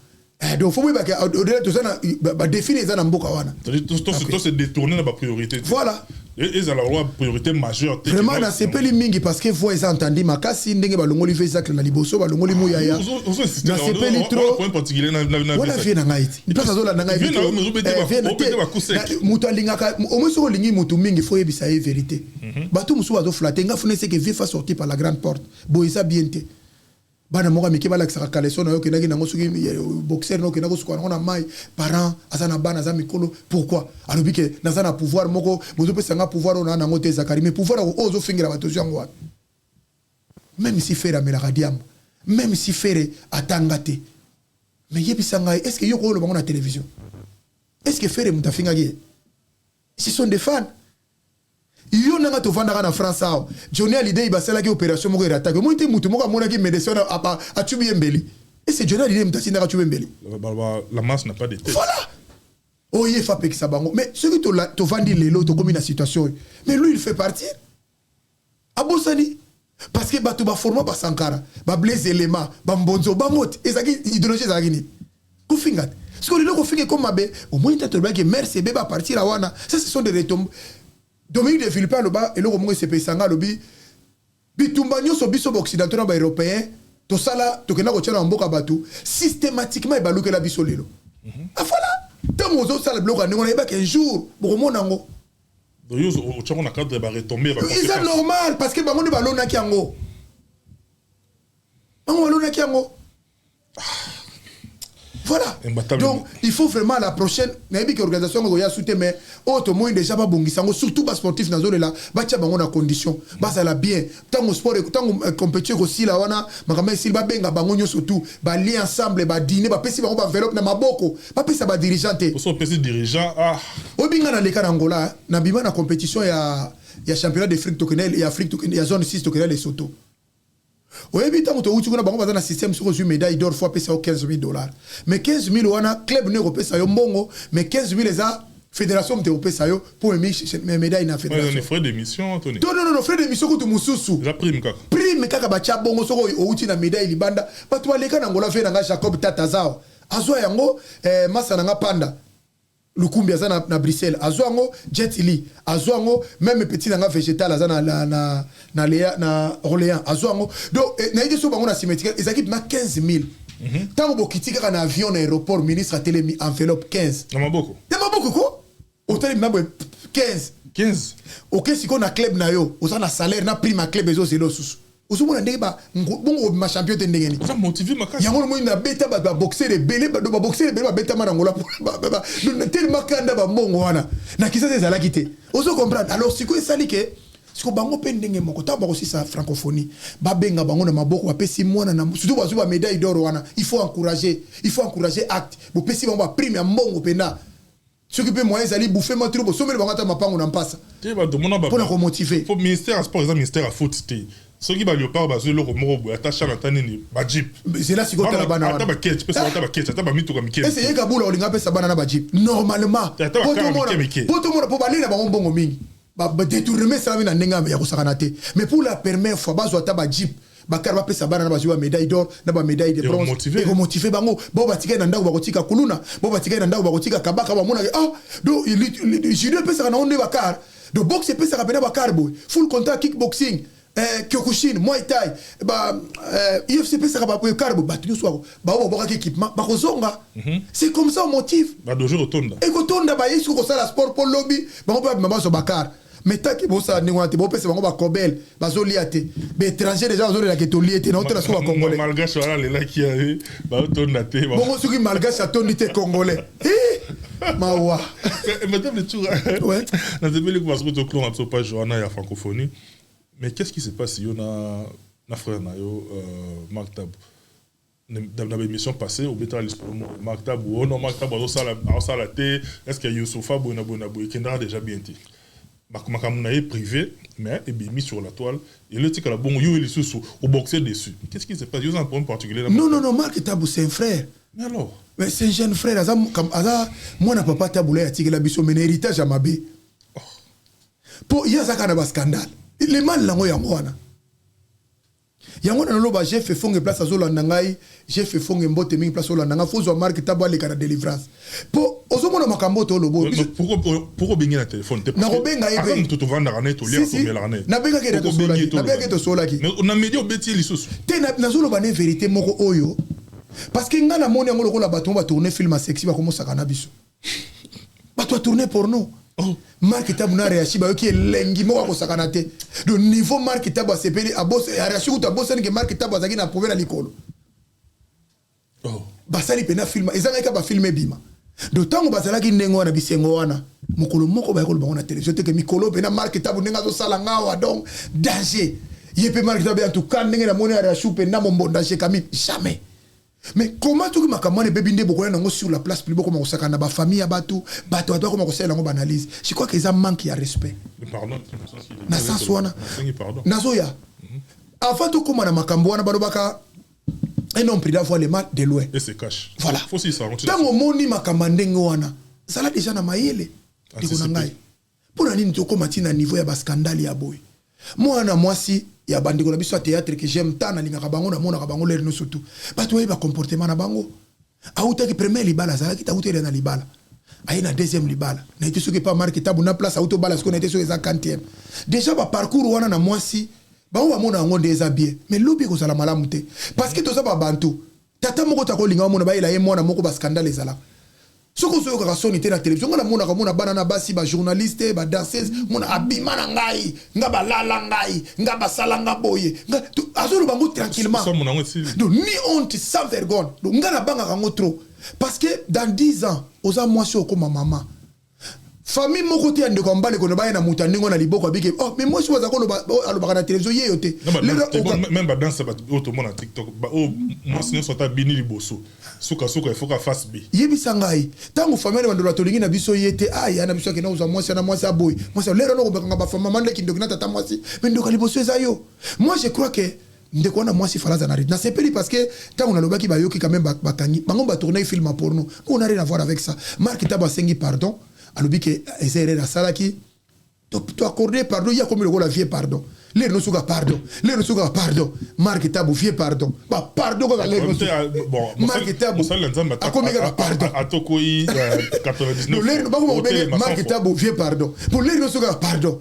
donc faut pas que au-delà de ça ba définir ça na mboka wana. Tout se détourner dans la priorité. Voilà. Et ça la priorité majeure. Vraiment na sepeli mingi parce que faut ils entendu makasi ndenge ba longoli fait ça na liboso ba longoli moyaya. Na sepeli trop. Point particulier na voilà vie na ngaiti. Ni pas ça na ngaiti. Mutu alingaka au moins so lingi mutu mingi faut yebisa e vérité. Batu musu azo flatter nga fune c'est que vie fa sortir par la grande porte. Boisa bienté. Bana moka miki bala kisaka kaleso na yo kenaki nango soki boxer no kenako sukwa na mai parents azana bana za mikolo pourquoi alobi ke nazana pouvoir moko mozo pesa nga pouvoir ona nango te zakari mais pouvoir ozo fingira bato yango wa même si faire amela radiam même si faire atangate mais yebisa nga est-ce que yoko lo bango na télévision est-ce que faire mutafinga ge ce sont des fans. Yo nanga to vanda na France ao Johnny Hallyday basala ki opération moko iratage mo nte mutu moko amona ki médecin a tubi embeli et c'est Johnny Hallyday mutasi ndaka tubi embeli la masse n'a pas de tête. Voilà. Oh il fa pekisa bango mais ce que to vandi lelo to comme une situation mais lui il fait partie abosani parce que bato ba forma ba Sankara ba Blaise Elema ba Mbonzo ba mot ezaki idéologie za gini ku fingat ce que le ko finge comme mabe au moins tu ba que merci beba partir à wana ça ce sont des retombées. Dominique de Philippe Aloba et le Romo se pesanga lobi bitumba nyoso biso occidentaux ba européen to sala to kena ko tshela mboka batu systématiquement e baluka la biso lelo. Ah voilà tant mozo sala bloka ngo na ba qu'un jour bo monango donc yo o tshako na cadre ba retomber ba c'est normal parce que bango ne balona ki yango bango balona ki yango voilà. Donc il faut vraiment la prochaine n'abi que organisation ko ya soutien mais auto moins déjà pas bongisango surtout pas sportif na zone là ba tia bango na condition ba ça la bien tango sport tango compétition aussi là wana makama ici ba benga bango nyo surtout ba lier ensemble ba dîner ba pesi bango ba enveloppe na maboko ba pesa ba dirigeante so pesi dirigeant obinga na leka na Angola na bima na compétition ya championnat d'Afrique tokenel et Afrique tokenel ya zone 6 tokenel Lesotho. Oui, mais tant que tu as un système sur une médaille d'or, il faut payer $15 000. Mais 15 000 wana club ne repère ça mbongo, mais 15 000 les a fédération te repère ça pour mes médailles na fédération. Ouais, frais d'émission Anthony. Non, frais d'émission que tu mususu. La prime kaka. Prime kaka ba cha bongo soko outi na médaille libanda. Ba to aleka na ngola fe na Jacob Tatazao. Azwa yango masa na panda. Lukumbi aza na Bruxelles azwango Jet Li azwango même petit nanga végétal aza na Orléans azwango donc na ide so bango na symétrique ezaki na 15 000 tango bokitika na avion na aéroport ministre a télé enveloppe 15 na maboko ko hôtel mabwe 15 OK siko na club na yo oza na salaire na prime à club ezo selo susu osumona ndenge ba bongo ma champion te ndenge ni ça motive makasi yango mo na beta ba boxer de belé ba boxer de belé ba beta marangola ba tellement kanda ba mbongo wana na kisa ezala kité ozo comprendre alors siko esali ke siko bango pe ndenge moko ta ba aussi sa francophonie ba benga bango na maboko ba pesi mwana na surtout ba zuba médaille d'or wana il faut encourager acte bo pesi bango ba prime ya mbongo pena ceux qui peut moyens aller bouffer ma troupe sommer bango ta mapango na mpasa pour la motiver faut ministère sport exemple ministère à foot ceux qui va léopard bazo le romoro attache na tanini ba jeep c'est là si ko tala bana ata ba ketch pesa ata ba ketch ata ba mitu ka mikeli est-ce que kabula olinga pesa bana na ba jeep normalement poto mona po balina ba mbongo mingi ba détourner ça na ndenga ya ko sakana te mais pour la première fois bazo ata ba jeep bakar ba pesa bana na ba jiwa médaille d'or na ba médaille de bronze et ko motiver bango bo batika na ndako ba kotika kuluna bo batika na ndako ba kotika kabaka ba mona do judo pesa na onde bakar do boxe pesa ka pena bakar boy full contact kickboxing Kyokushin, Muay Thai, UFC pesa ka ba karbo batinu swako ba bo boka équipement ba kozonga c'est comme ça on motive ba dojo rotonda et kotonda ba yesu ko sala sport pour lobby ba ko ba mama so bakar mais taki bo sa ni wante bo pesa ba ba kobel ba zo liate be étranger déjà zo la keto liate na hôtel so ba congolais malgache wala le la qui a ba tonda te ba bon soki malgache a tondi te congolais mawa madame le tour ouais na débele ko parce que to clone absolument pas Johanna ya francophonie. Mais qu'est-ce qui se passe si on a un frère Marc Tab dans l'émission passée au bétal Marc Tab ou non Marc Tab au salaté est-ce que Youssoufa Bonaboy qui n'a déjà bien dit Makamuna est privé mais est bien mis sur la toile et le tic à la bon you il est au boxer dessus qu'est-ce qui se passe il y a un point particulier non Marc Tab c'est un frère mais alors mais c'est un jeune frère comme moi na papa Taboula tic la biso mais héritage à Mabé pour il y a ça quand scandale les mal lango ya mwana yango na loba j'ai fait fonge place azolanda ngai j'ai fait fonge mbote mingi place azolanda ngai faut zo marque tabo aleka na délivrance po ozomona makambo to lobo pourquoi bengi na téléphone na robenga ebe to vanda kana to lia to mela kana na benga ke to solaki na media obeti lisusu te na zoloba ne vérité moko oyo parce que nga na moni yango lokola bato ba tourner film sexy ba komosa kana biso bato tourner porno marque tabu na réagi ba yoki elengi moko ko sakana te le niveau marque tabu sepeli a boss réagi ko ta boss que marque tabu azaki na problème likolo basali pena film ezanga ka ba filmer bima do tango bazalaki ndengo wana bisengo wana mokolo moko ba ko ba na télévision te que mikolo pena marque tabu nenga zo sala ngawa donc danger yepe marque tabu en tout cas ndenge na moni réagi pena mombo danger kami jamais. Mais comment tu ma kamane bébé beaucoup nango sur la place publique comme ça kana ba famille bato comme ça nango banalise je crois que ça manque de respect pardon na sens wana nazoya avant tout comme na makambo wana balobaka un homme pris d'avoir les mains de loin et se cache voilà faut si ça tango moni makamandenge wana ça là déjà na mayele diko ngai pour nini to koma tina niveau ya ba scandale ya boy moi mwasi ya bandiko na biso théâtre que j'aime tant na lingaka bango na mona ka bango lelo no surtout bato ba comportement na bango auta ki premier libala za ki tauta na libala ayi na deuxième libala na été sûr que pas marque tabu na place auto bala ce qu'on était sur les 40e déjà ba parcours wana na mwasi ba wa mona ngo ndeza bien mais lobi ko sala malamu te parce que to ça ba bantu tata moko ta ko linga mona ba ila ye mona moko ba scandale ezala soko soyo ka sonité na télévision ngana mona banana basi ba journaliste ba danseuse mona abima na ngai ngaba lala ngai ngaba salanga boye azolo bango tranquillement donc ni honte sans vergogne donc ngana banga kango trop parce que dans 10 ans oza mwasi okoma mama famille moko te ande ko mbale ko na muta ndingo na liboko abike oh mais moi je vois ko alobaka na télévision yeyo te même ba danse ba automon na TikTok ba moi sinon sota bini liboso suka il faut ka face B yebisa ngai tango famille bandola tolingi na biso yete aya na biso ke na uza mwasi na mwasi aboy mwasi lero no ko banga ba famille mande ki ndokina tata mwasi mais ndoka liboso ezayo moi je crois que ndeko na mwasi falaza na na sepeli parce que tango na lobaki ba yoki quand même ba kangi bango ba tourner film porno on n'a rien à voir avec ça Marc Taba sengi pardon alobi ke ezere na salaki to accorder pardon ya comme le la vie pardon les no suka pardon Marc Tabu vie pardon ba pardon ko les no bon Marc Tabu a comme pardon atokoi 99 les no ba ko Marc Tabu vie pardon pour les no suka pardon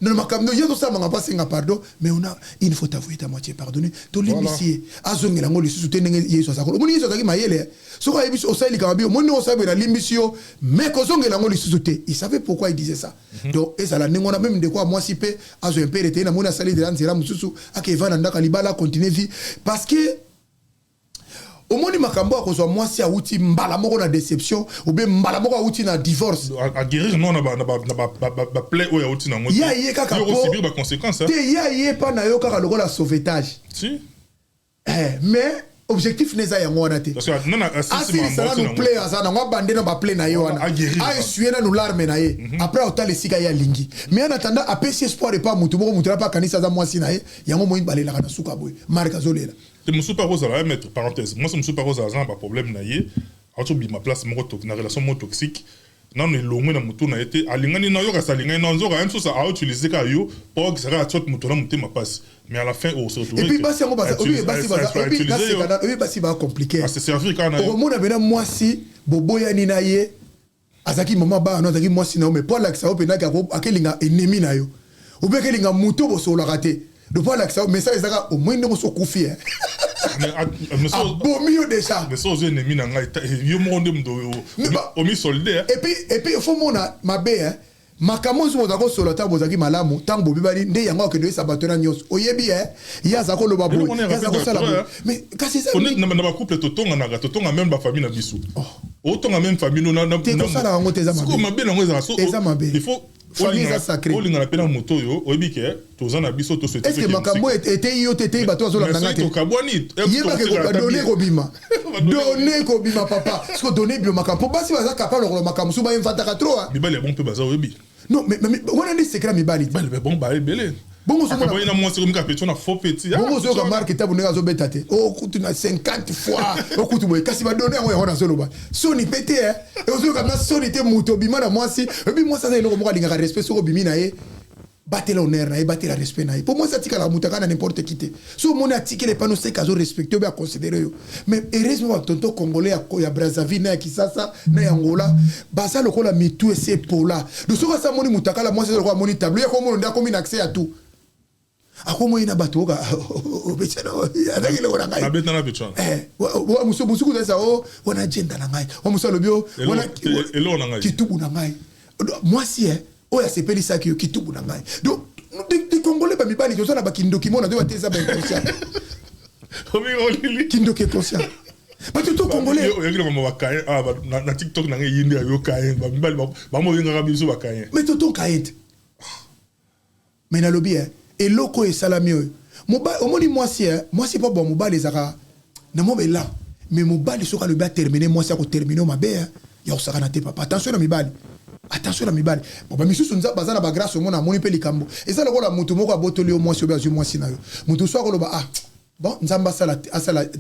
non makam no yeto sa manga pasinga pardon mais on a il faut avouer ta moitié pardonner to limisier azongela ngoli susu tenenge yeso sa ko moni yeso taki mayele soko ayebi o saili kamabi moni o sabe na limisio mais ko zongela ngoli susu te il savait pourquoi il disait ça donc et ça la ningona même de quoi moi si pe azo un peu na mona sali de lanzera mususu akevana ndaka libala continuer vie parce que au moni makambo akozwa mwasi auti mbala moko na déception ou bien mbala moko auti na divorce a guérir non na ba play o ya auti na ngoti ya ye kaka po subir ba conséquences te ya ye pa na yo kaka lokola sauvetage si mais objectif neza yango wana te parce que non asi ça nous play azana ngwa bande na ba play na yo wana a essuyer na nous larme na ye après autant les sika ya lingi mais en attendant apesi espoir et pas mutu boko mutu pas kanisa za mwasi na ye yango moyi balela kana suka boy marka zolela te musu pas rose la mettre parenthèse moi musu pas rose azana pas problème na ye auto bi ma place moko toxique na relation mo toxique non le longue na mutu na été alingani na yo ka salingani na nzoka même chose à utiliser ka yo pour que ça va tout mutu na mutu ma passe mais à la fin on se retrouve et puis basi yango basi va compliqué c'est servir quand au monde bena mwasi boboya ni na ye azaki mama ba no azaki mwasi na mais pour la ça opena ka akelinga ennemi na yo ou bien kelinga mutu bo so la raté de pour la ça mais ça ezaka au moins ndeko so kufi mais bomio déjà mais ça aux ennemis na ngai yo monde mdo o mi soldé et puis il faut mona mabe makambo zo za ko solo ta bozaki malamu tango bobibali nde yango ke de sabatona nyos oyebi ya za ko loba bo ya za ko sala mais kasi ça on est na ba couple totonga même ba famille na biso otonga même famille na ko sala ngo teza mabe ko mabe na ngo za so il faut famille sacrée olinga na pena moto yo oyebi ke tozana biso to souhaiter est-ce que makambo était yo tete bato zo la ngate to kabwani yeba ke ko donner ko bima papa parce que donner bio makambo basi baza capable ko makambo suba mfataka trop bibali bon pe baza oyebi non mais on a dit secret mibali bon ba belé bongo so mona na mwasi komika peto na faux petit bongo so ka marque tabu nega zo betate o kutu na 50 fois o kutu boy kasi ba donner ngo na solo ba so ni pété et o so ka na so ni te muto bima na mwasi et puis moi ça no ko mo ka linga respect so ko bimi na ye battre l'honneur na battre la respect na pour moi ça tika la mutaka na n'importe qui te so mon atiki les panneaux c'est caso respecter bien considérer mais heureusement tonto congolais ya Brazzaville na Kisasa na Angola basa lokola mitu et c'est pour là donc so ça moni mutaka la moi c'est lokola moni tableau ya comme on a comme accès à tout akomo ina batoka obechano avec le wana ngai abeta na bechano wa muso ku ça o wana agenda na ngai wa muso lobio wana elo na ngai kitubu na ngai moi si oya sepeli ça ki kitubu na ngai donc des congolais ba mibali ko so na ba kindoki mona de bateza ba inconscient kindo ke conscient ba tout congolais yo yaki mama wakaye na TikTok na ngai yindi yo kaye ba mibali ba mo yenga biso ba kaye mais tout kaye mais na lobby et loko et salamio omoni moi c'est pas bon mobali zaka na mo bela mais mobali soka le ba terminer moi c'est ko terminer ma be ya osaka na te papa attention na mibali bon ba misusu nza bazana ba grâce au mona moni pe likambo et ça lokola mutu moko abotoli au moi sur moi si na yo mutu so ko lo ba bon nzamba sala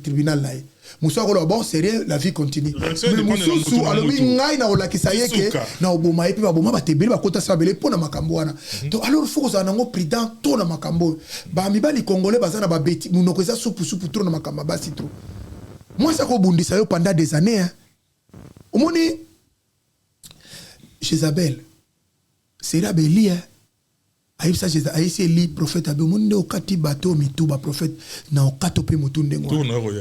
tribunal na ye muso ko lo bon c'est rien la vie continue mais mususu alobi ngai na olakisa yeke na oboma epi ba boma ba tebeli ba kota sabele pona makambo wana donc alors faut que ça nango prudent to na makambo ba mibali congolais bazana ba beti munoko za supu trop na makamba basi trop moi ça ko bundisa yo pendant des années hein omoni Jézabel c'est la beli hein aïe ça Jézabel aïe c'est li prophète abe monde au kati bateau mituba prophète na okato pe mutunde ngo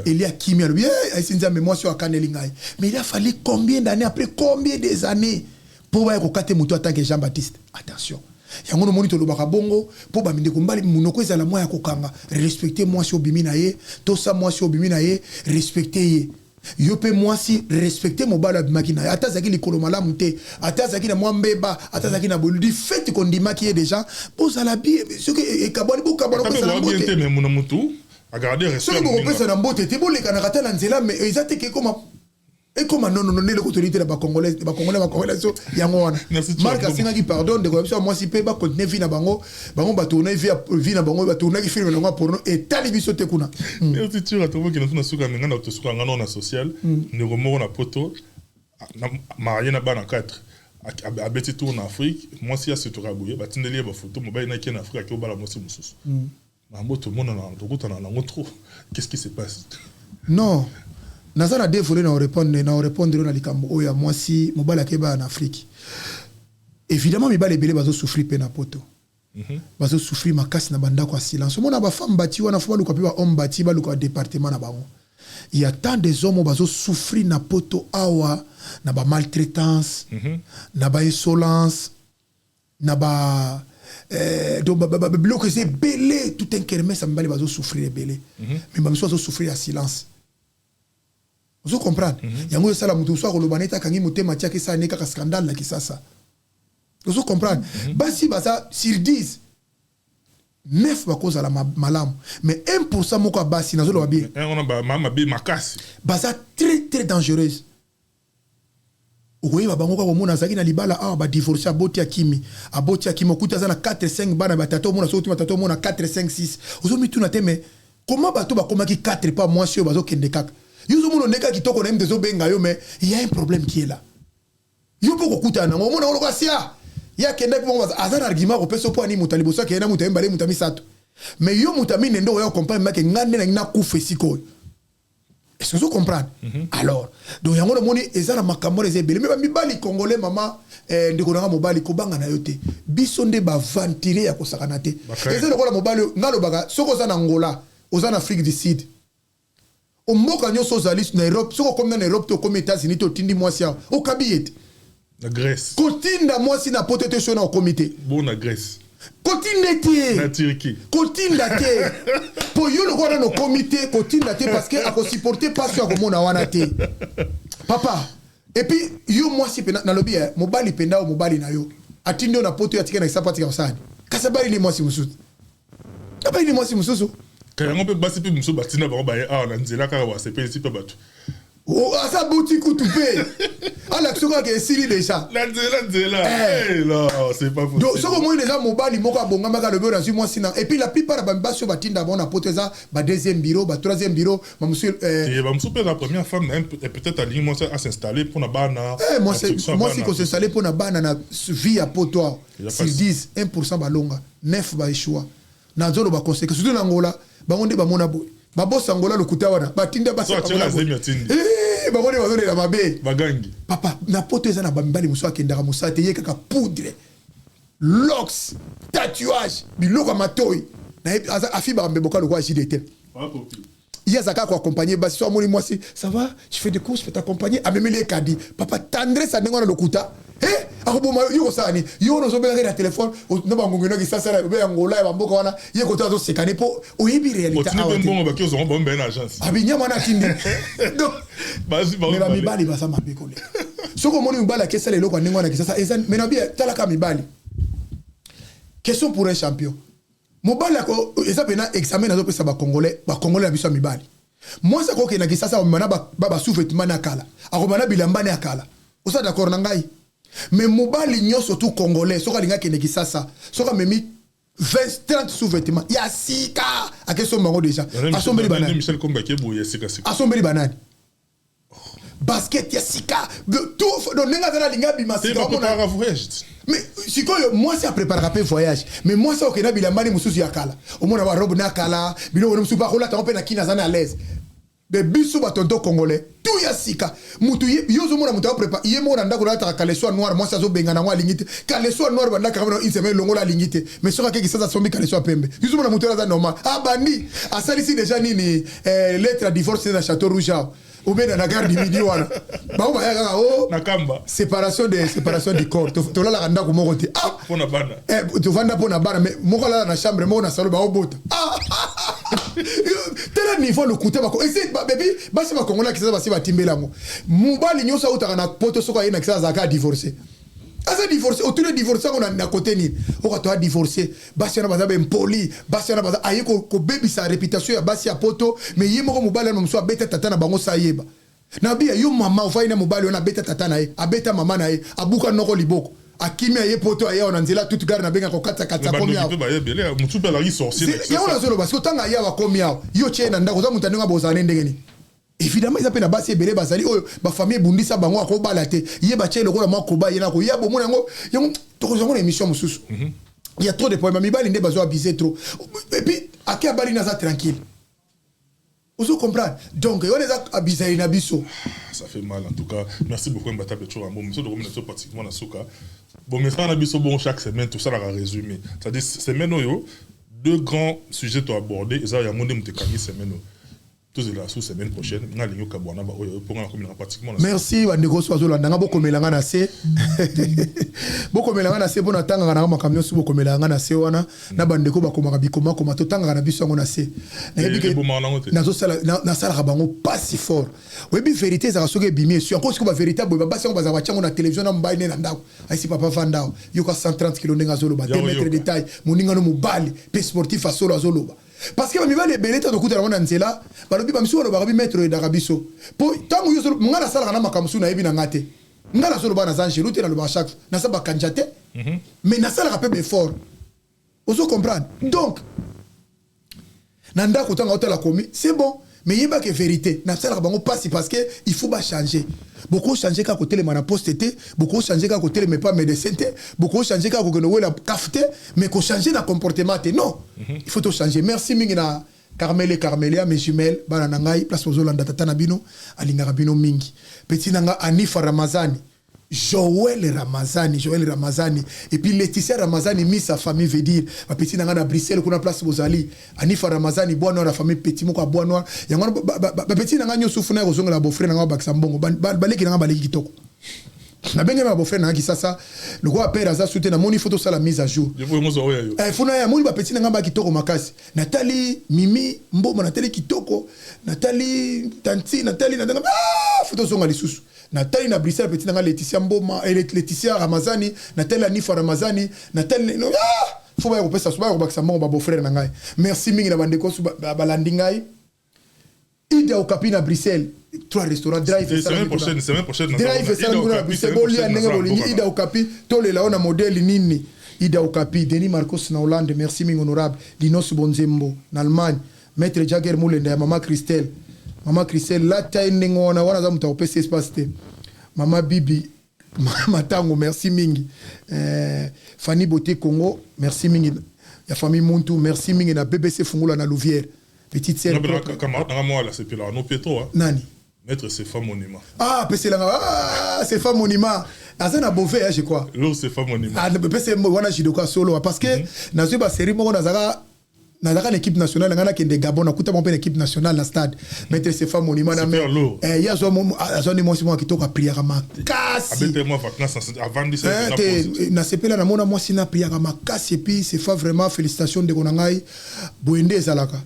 Elia kimi alors bien aïe c'est nzambe moi sur akaneli ngai mais il a fallu combien d'années après combien des années pour ba ko kate mutu attaquer Jean-Baptiste attention yango no monito lobaka bongo po ba minde ko mbali munoko ezala moya ko kanga respecter moi sur bimina ye to sa moi sur bimina ye respecter ye yo pe moi si respecter mon bala makina ata zaki likolo malamu te ata zaki na mwambeba ata zaki na boludi fait qu'on dit maquiller déjà pour ça la bien ce que e kaboli bu kabolo ko ça la bien te mais mon mutu a garder respect ce que ko na mbote te boleka na kata na nzela mais ezate ke comme et comme non les autorités de congolais so yango wana marque asinga ki pardon de ko moi si pe ba continuer vie na bango ba tourner vie na bango ba tourner ki film na porno et tali biso te kuna et aussi tu as trouvé que nous suka menga na to suka ngano na social ne remoro na poto na marié na bana 4 abeti tour en Afrique moi si a se torabuye ba tindeli ba photo mobile na ki en Afrique ki obala moi si mususu na mboto mona na to na ngotro qu'est-ce qui se passe non nazana dévolé na répondre na likambo oya moi si mobala keba en Afrique évidemment mibale belé bazo souffrir pe na poto bazo souffrir makasi na banda kwa silence mona ba femme bati wana fuma luka pe ba homme bati ba luka département na bango il y a tant des hommes bazo souffrir na poto awa na ba maltraitance na ba insolence na ba donc bloqué c'est belé tout un kermesse ça mibale bazo souffrir belé mais ba miso bazo souffrir à silence. Vous comprenez? Yango yo sala mutu so ko lobaneta kangi mutema tia kisa neka ka scandale la kisasa. Vous comprenez? Basi basa sur 10 9 ba cause la malam mais 1% moko basi na zo lo bien. On a ba mama be makasi. Basa très dangereuse. Okoyi ba bango ko mona zaki na libala ba divorcer aboti akimi okuta za na 4 5 bana batato mona so tima tato mona 4 5 6. Ozo mituna teme comment bato ba komaki 4 pas moi sur bazo kende kaka. Yuzo mono neka kitoko na mtezo benga yo mais il y a un problème qui est là. Yo poko kuta na mona olo kwasia. Ya kenda kwa azana argument ko peso po ani mutalibo so kenda mutambi bale mutami sato. Mais yo mutami nendo yo comprendre make ngande na ina kufe siko. Est-ce que vous comprenez? Alors, donc yango moni ezana makambo les ebele mais mibali congolais mama ndeko na mobali ko banga na yote. Biso nde ba ventiler ya ko sakana te. Ezana ko la mobali ngalo baga soko za na Angola, ozana Afrique du Sud. Au mboka nyoso zali na Europe soko comme na Europe to comme États-Unis to tindi mwasi au kabiyete la Grèce kotinda mwasi na potete so na comité bon na Grèce kotinda te na Turquie kotinda te po yo le kona no comité kotinda te parce que ako supporter pas sur komona wana te papa et puis yo mwasi pena na lobby mobali penda o mobali na yo atindo na poto ya tikena sapati ka usani kasabali ni mwasi mususu kabali ni mwasi mususu quand on peut passer plus muso batina ba ba na nzela ka wa sepe si pa batu Oh, ça bouti coupé. Ah, l'action qui est sili déjà. La là, c'est pas possible. Donc, ce que moi, déjà, mon bali, mon gars, bon, gars, le bureau, moi, sinon. Et puis, la plupart, bah, sur Batinda, on a porté ça, bah, deuxième bureau, bah, troisième bureau, bah, monsieur. Et bah, monsieur, la première femme, est peut-être à s'installer pour la banane. Moi, c'est qu'on s'installer pour la banane, vie à potoir. S'ils disent 1% balonga, 9 ba échoua. Nanzolo ba conséquence. Surtout l'Angola, bah, on dit, bah, mon abo. Bah, boss Angola, le Koutawana, bah, Tinda, bah, c'est la bah, on est dans ma baie. Bagangi. Papa, na pote za na bambali muso akendaka musate ye kaka poudre. Locks, tatouage, biloko matoi. Na afi ba mbeboka le quoi JDT. Il y a Zaka qui accompagné basi so amoni moi si ça va, je fais des courses, je peux t'accompagner. Amemi les kadi. Papa tendresse adengo na lokuta. Akoboma yo sani. Yo no zobela na téléphone, no ba ngongeno ki sasa be Angola ba mboka wana. Ye kota zo sekane po oyebi réalité. Continue ben bon ba ki ozon bon ben agence. Abinya mana kindi. Donc basi ba. Mais ba mibali ba sa mabekole. Soko moni mibali kesa lelo kwa ndengwa na kisasa eza mena bien talaka mibali. Question pour un champion. Mobali ako eza pena examen nazo pesa ba congolais na biso mibali. Moi ça ko ke na kisasa mana ba sous-vêtement na kala. Akomana bilamba na kala. Osa d'accord na ngai. Mais mobali nyoso tout congolais soka linga ke na kisasa. Soka memi 20-30 sous-vêtements. Ya sika akeso mango déjà. Asombeli banani. Michel Kombake boye sika sika. Asombeli banani. Basket ya sika. Tout donc nenga zana linga bimasika. C'est pas voyage. Mais si moi c'est à préparer un voyage mais moi ça okena bilambani mususu ya kala omona ba robe na kala bino mususu ba kola ta na kina zana à l'aise de biso ba tonto congolais tout ya sika mutu yozo mona mutu préparer yé mona ndako na ta kale soit noir moi ça zo benga na ngwa lingite kale soit noir banda ka une semaine longo la lingite mais soka keki ça sombi kale soit pembe yozo mona mutu za normal ah bandi asalisi déjà nini lettre à divorce dans château rouge ou bien dans la gare du midi wana ba o ba ya o nakamba séparation du corps to la randa ko moko te ah pona bana to vanda pona bana mais moko la na chambre moko na salon ba o bota ah tel niveau le couté ba ko essayer baby ba se ba kongola kisa ba se ba timbela mo mubali nyosa utaka na poto soko yena kisa za ka divorcer asa divorcer autour de divorcer on a na côté ni o ka to divorcer basi na baza ben poli basi na baza ayi ko baby sa réputation ya basi ya poto mais yemo ko mubali na mso abeta tata na bango sayeba na bia yo mama ofai na mubali ona beta tata na ye abeta mama na ye abuka noko liboko akimi aye poto aye ona nzela toute gare na benga ko kata komi ya ba yebele mutu pe la ri sorcier ya ona zolo parce que tanga ya wa komi ya yo chena ndako za mutanenga bozane ndengeni. Évidemment, ils appellent Bassi et Belé Basali, ma famille Bundisa Bango à Kobalate, Yebaché, le rôle à Makoba, Yanako, Yabo, Monango, Yamo, émission Moussous. Il y a trop de poèmes, Mibali n'est pas abusé trop. Et puis, à quel bali naza tranquille. Vous comprenez? Donc, on est abusé à Nabiso. Ça fait mal en tout cas. Merci beaucoup, Mbata Petro. Bon, monsieur, nous sommes pratiquement dans Souka. Bon, mais ça, Nabiso, bon, chaque semaine, tout ça, on a résumé. C'est-à-dire, semaine, deux grands sujets à aborder. Et ça, il y a un monde qui est semaine. Tous la semaine prochaine, merci bandeko soazola ndanga bokomelanga na se bokomelanga na se bona tanga na makamyo su bokomelanga na se wana na bandeko bakomaka bikoma koma to tanga na biso ngo na se na zo sala na sala bango pas si fort webi vérité za soke bimi sur encore ce que ba vérité boy ba sango baza wachango na télévision na mbaine na ndako aisi papa vandao yoka 130 kg ndenga zolo ba 2 mètres de détail moninga no mobali pe sportif asolo azolo parce que ba mibali beleta to kutana na nzela balobi ba misuwa ba bi mettre d'arabiso po tangu yo ngala sala kana makamsu na yebi na ngate ngala solo ba na zanjelu te na lo ba chaque na sa ba kanjate mais na sala rapé fort oso comprendre donc nanda ko tanga hôtel la commis c'est bon mais yeba que vérité na sala bango passe parce que il faut ba changer beaucoup changer ka côté le mana posté beaucoup changer ka côté mais pas médecin beaucoup changer ka ko no la kafte mais ko changer na comportement non il faut tout changer merci mingina Carmel et Carmelia mes jumelles bana nangai place ozolanda tata na bino alinga bino mingi petit nanga Anifa Ramazani Joël Ramazani et puis Laetitia Ramazani mis sa famille veut dire ma petit nanga na Bruxelles kuna place bozali Anifa Ramazani bois noir la famille petit moko bois noir yango ba petit nanga nyoso funa ko zonga la beau frère nanga bakisa mbongo baleki nanga baleki kitoko na benga ma beau frère nanga kisasa le roi père aza soute na moni photo ça la mise à jour funa ya moni ba petit nanga ba kitoko makasi Nathalie Mimi Mboma Nathalie kitoko Nathalie Tanti Nathalie na photo zonga lisusu Nathalie na Bruxelles petit nanga Laetitia Mboma et Laetitia Ramazani Nathalie Anifa Ramazani Nathalie faut ba repesa so ba bakisa mbongo ba beau frère nanga merci mingi na bandeko su ba landingai Ida Okapi na Bruxelles 3 restaurants drive semaine prochaine drive ça na Bruxelles bolia ndenge bolingi Ida Okapi tolela ona modèle nini Ida Okapi Denis Marcos na Hollande merci min honorable Dinos Bonzembo na Allemagne maître Jagger Moulenda ya Mama Christelle la taille ndenge wana za muta opesa espace te Mama Bibi Matango merci mingi Fanny Beauté Congo merci mingi ya famille Muntu merci mingi na BBC Fungula na Louvière petite sœur Nani Maître Sefa Monima. Ah, Sefa Monima. Azana Bové, je crois. L'eau Sefa Monima. Ah, c'est moi Jidoka solo parce que dans une série moi nazaka l'équipe nationale ngana kende Gabon nakuta mon équipe nationale na stade. Maître Sefa Monima na il y a zo moi kitoka prière makasi. Abete moi vacances avant 17 ans. Na sepela na mona moi sina prière makasi et puis Sefa vraiment félicitations de konangai boende zalaka.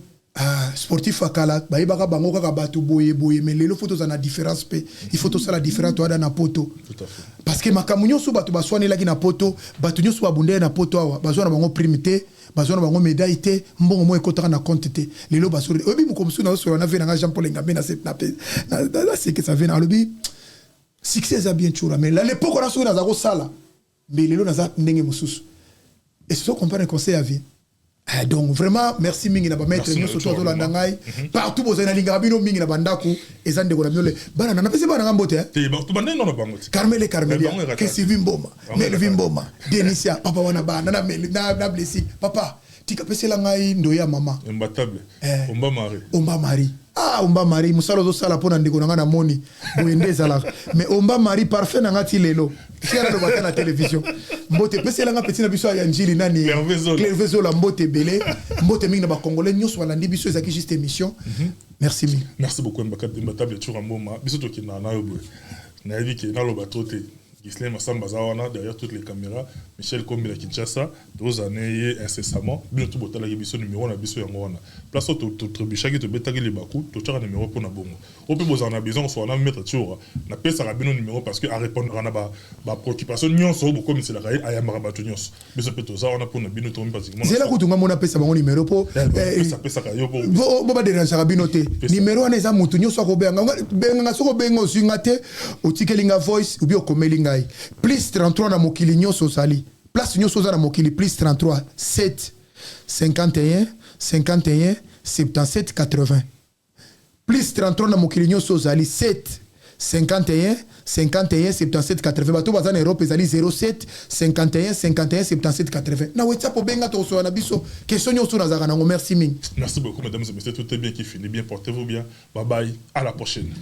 Sportif akala baibaka bango kaka batu boye mais lelo photos na différence pe il faut tout ça la différence toi na poto tout à fait parce que makamunyo so batu baswani laki na poto batu nyo so babunde na poto awa bazwana bango primité bazwana bango médaille te mbongo mo ekotaka na compte te lelo basuri obi mukomsu na so na vena Jean Paul Ngambe na c'est que ça vient à lobi succès ça bien chura mais l'époque on a so na zako sala mais lelo na za ndenge mususu et ce qu'on comprend conseil à vie. Donc vraiment merci mingi na ba maître nyoso to zolanda ngai partout bozana linga bino mingi na bandaku ezande ko na miole bana na pese bana ngambote te ba to bande no bango ti Carmele que Sylvie Mboma Melvin Mboma Denisia papa wana bana na mel na blessi papa tika pese la ngai ndoya mama imbattable Omba Marie musalo zo sala pona ndiko na moni boende zala mais Omba Marie parfait na ngati lelo kera do batana télévision mbote pese la nga petit na biso ya njili nani Clervezo la mbote belé mbote mingi na ba congolais nyos wala ndi biso ezaki juste émission merci mille merci beaucoup imbattable tu ramboma biso to kina na yobo na yebi ke na lo batote Gislain Massamba Zawana derrière toutes les caméras, Michel Kombi la Kinshasa, 2 années incessamment, bien tout botala biso numéro na biso yango wana. Place to trebucha ki to betagi les baku, to tchara numéro pour na bongo. Ope bozana besoin so na mettre tchora, na pesa rabino numéro parce que à répondre na ba préoccupation nyonso bo comme c'est la raï ayamara batu nyonso. Biso peto za wana pour na bino to pratiquement. C'est là kutunga mona pesa bango numéro po pesa ka yo bo ba déranger rabino te. Numéro wana eza mutu nyonso ko benga soko benga singa te, o tikelinga voice ou bien komelinga plus 33 na mokili nyoso sali place nyoso za na mokili plus 33 7 51 51 77 80 plus 33 na mokili nyoso sali 7 51 51 77 80 bato baza na Europe ezali 07 51 51 77 80 na WhatsApp benga to so na biso question nyoso na zaka nango merci mingi. Merci beaucoup mesdames et messieurs, tout est bien qui finit bien, portez-vous bien, bye bye, à la prochaine.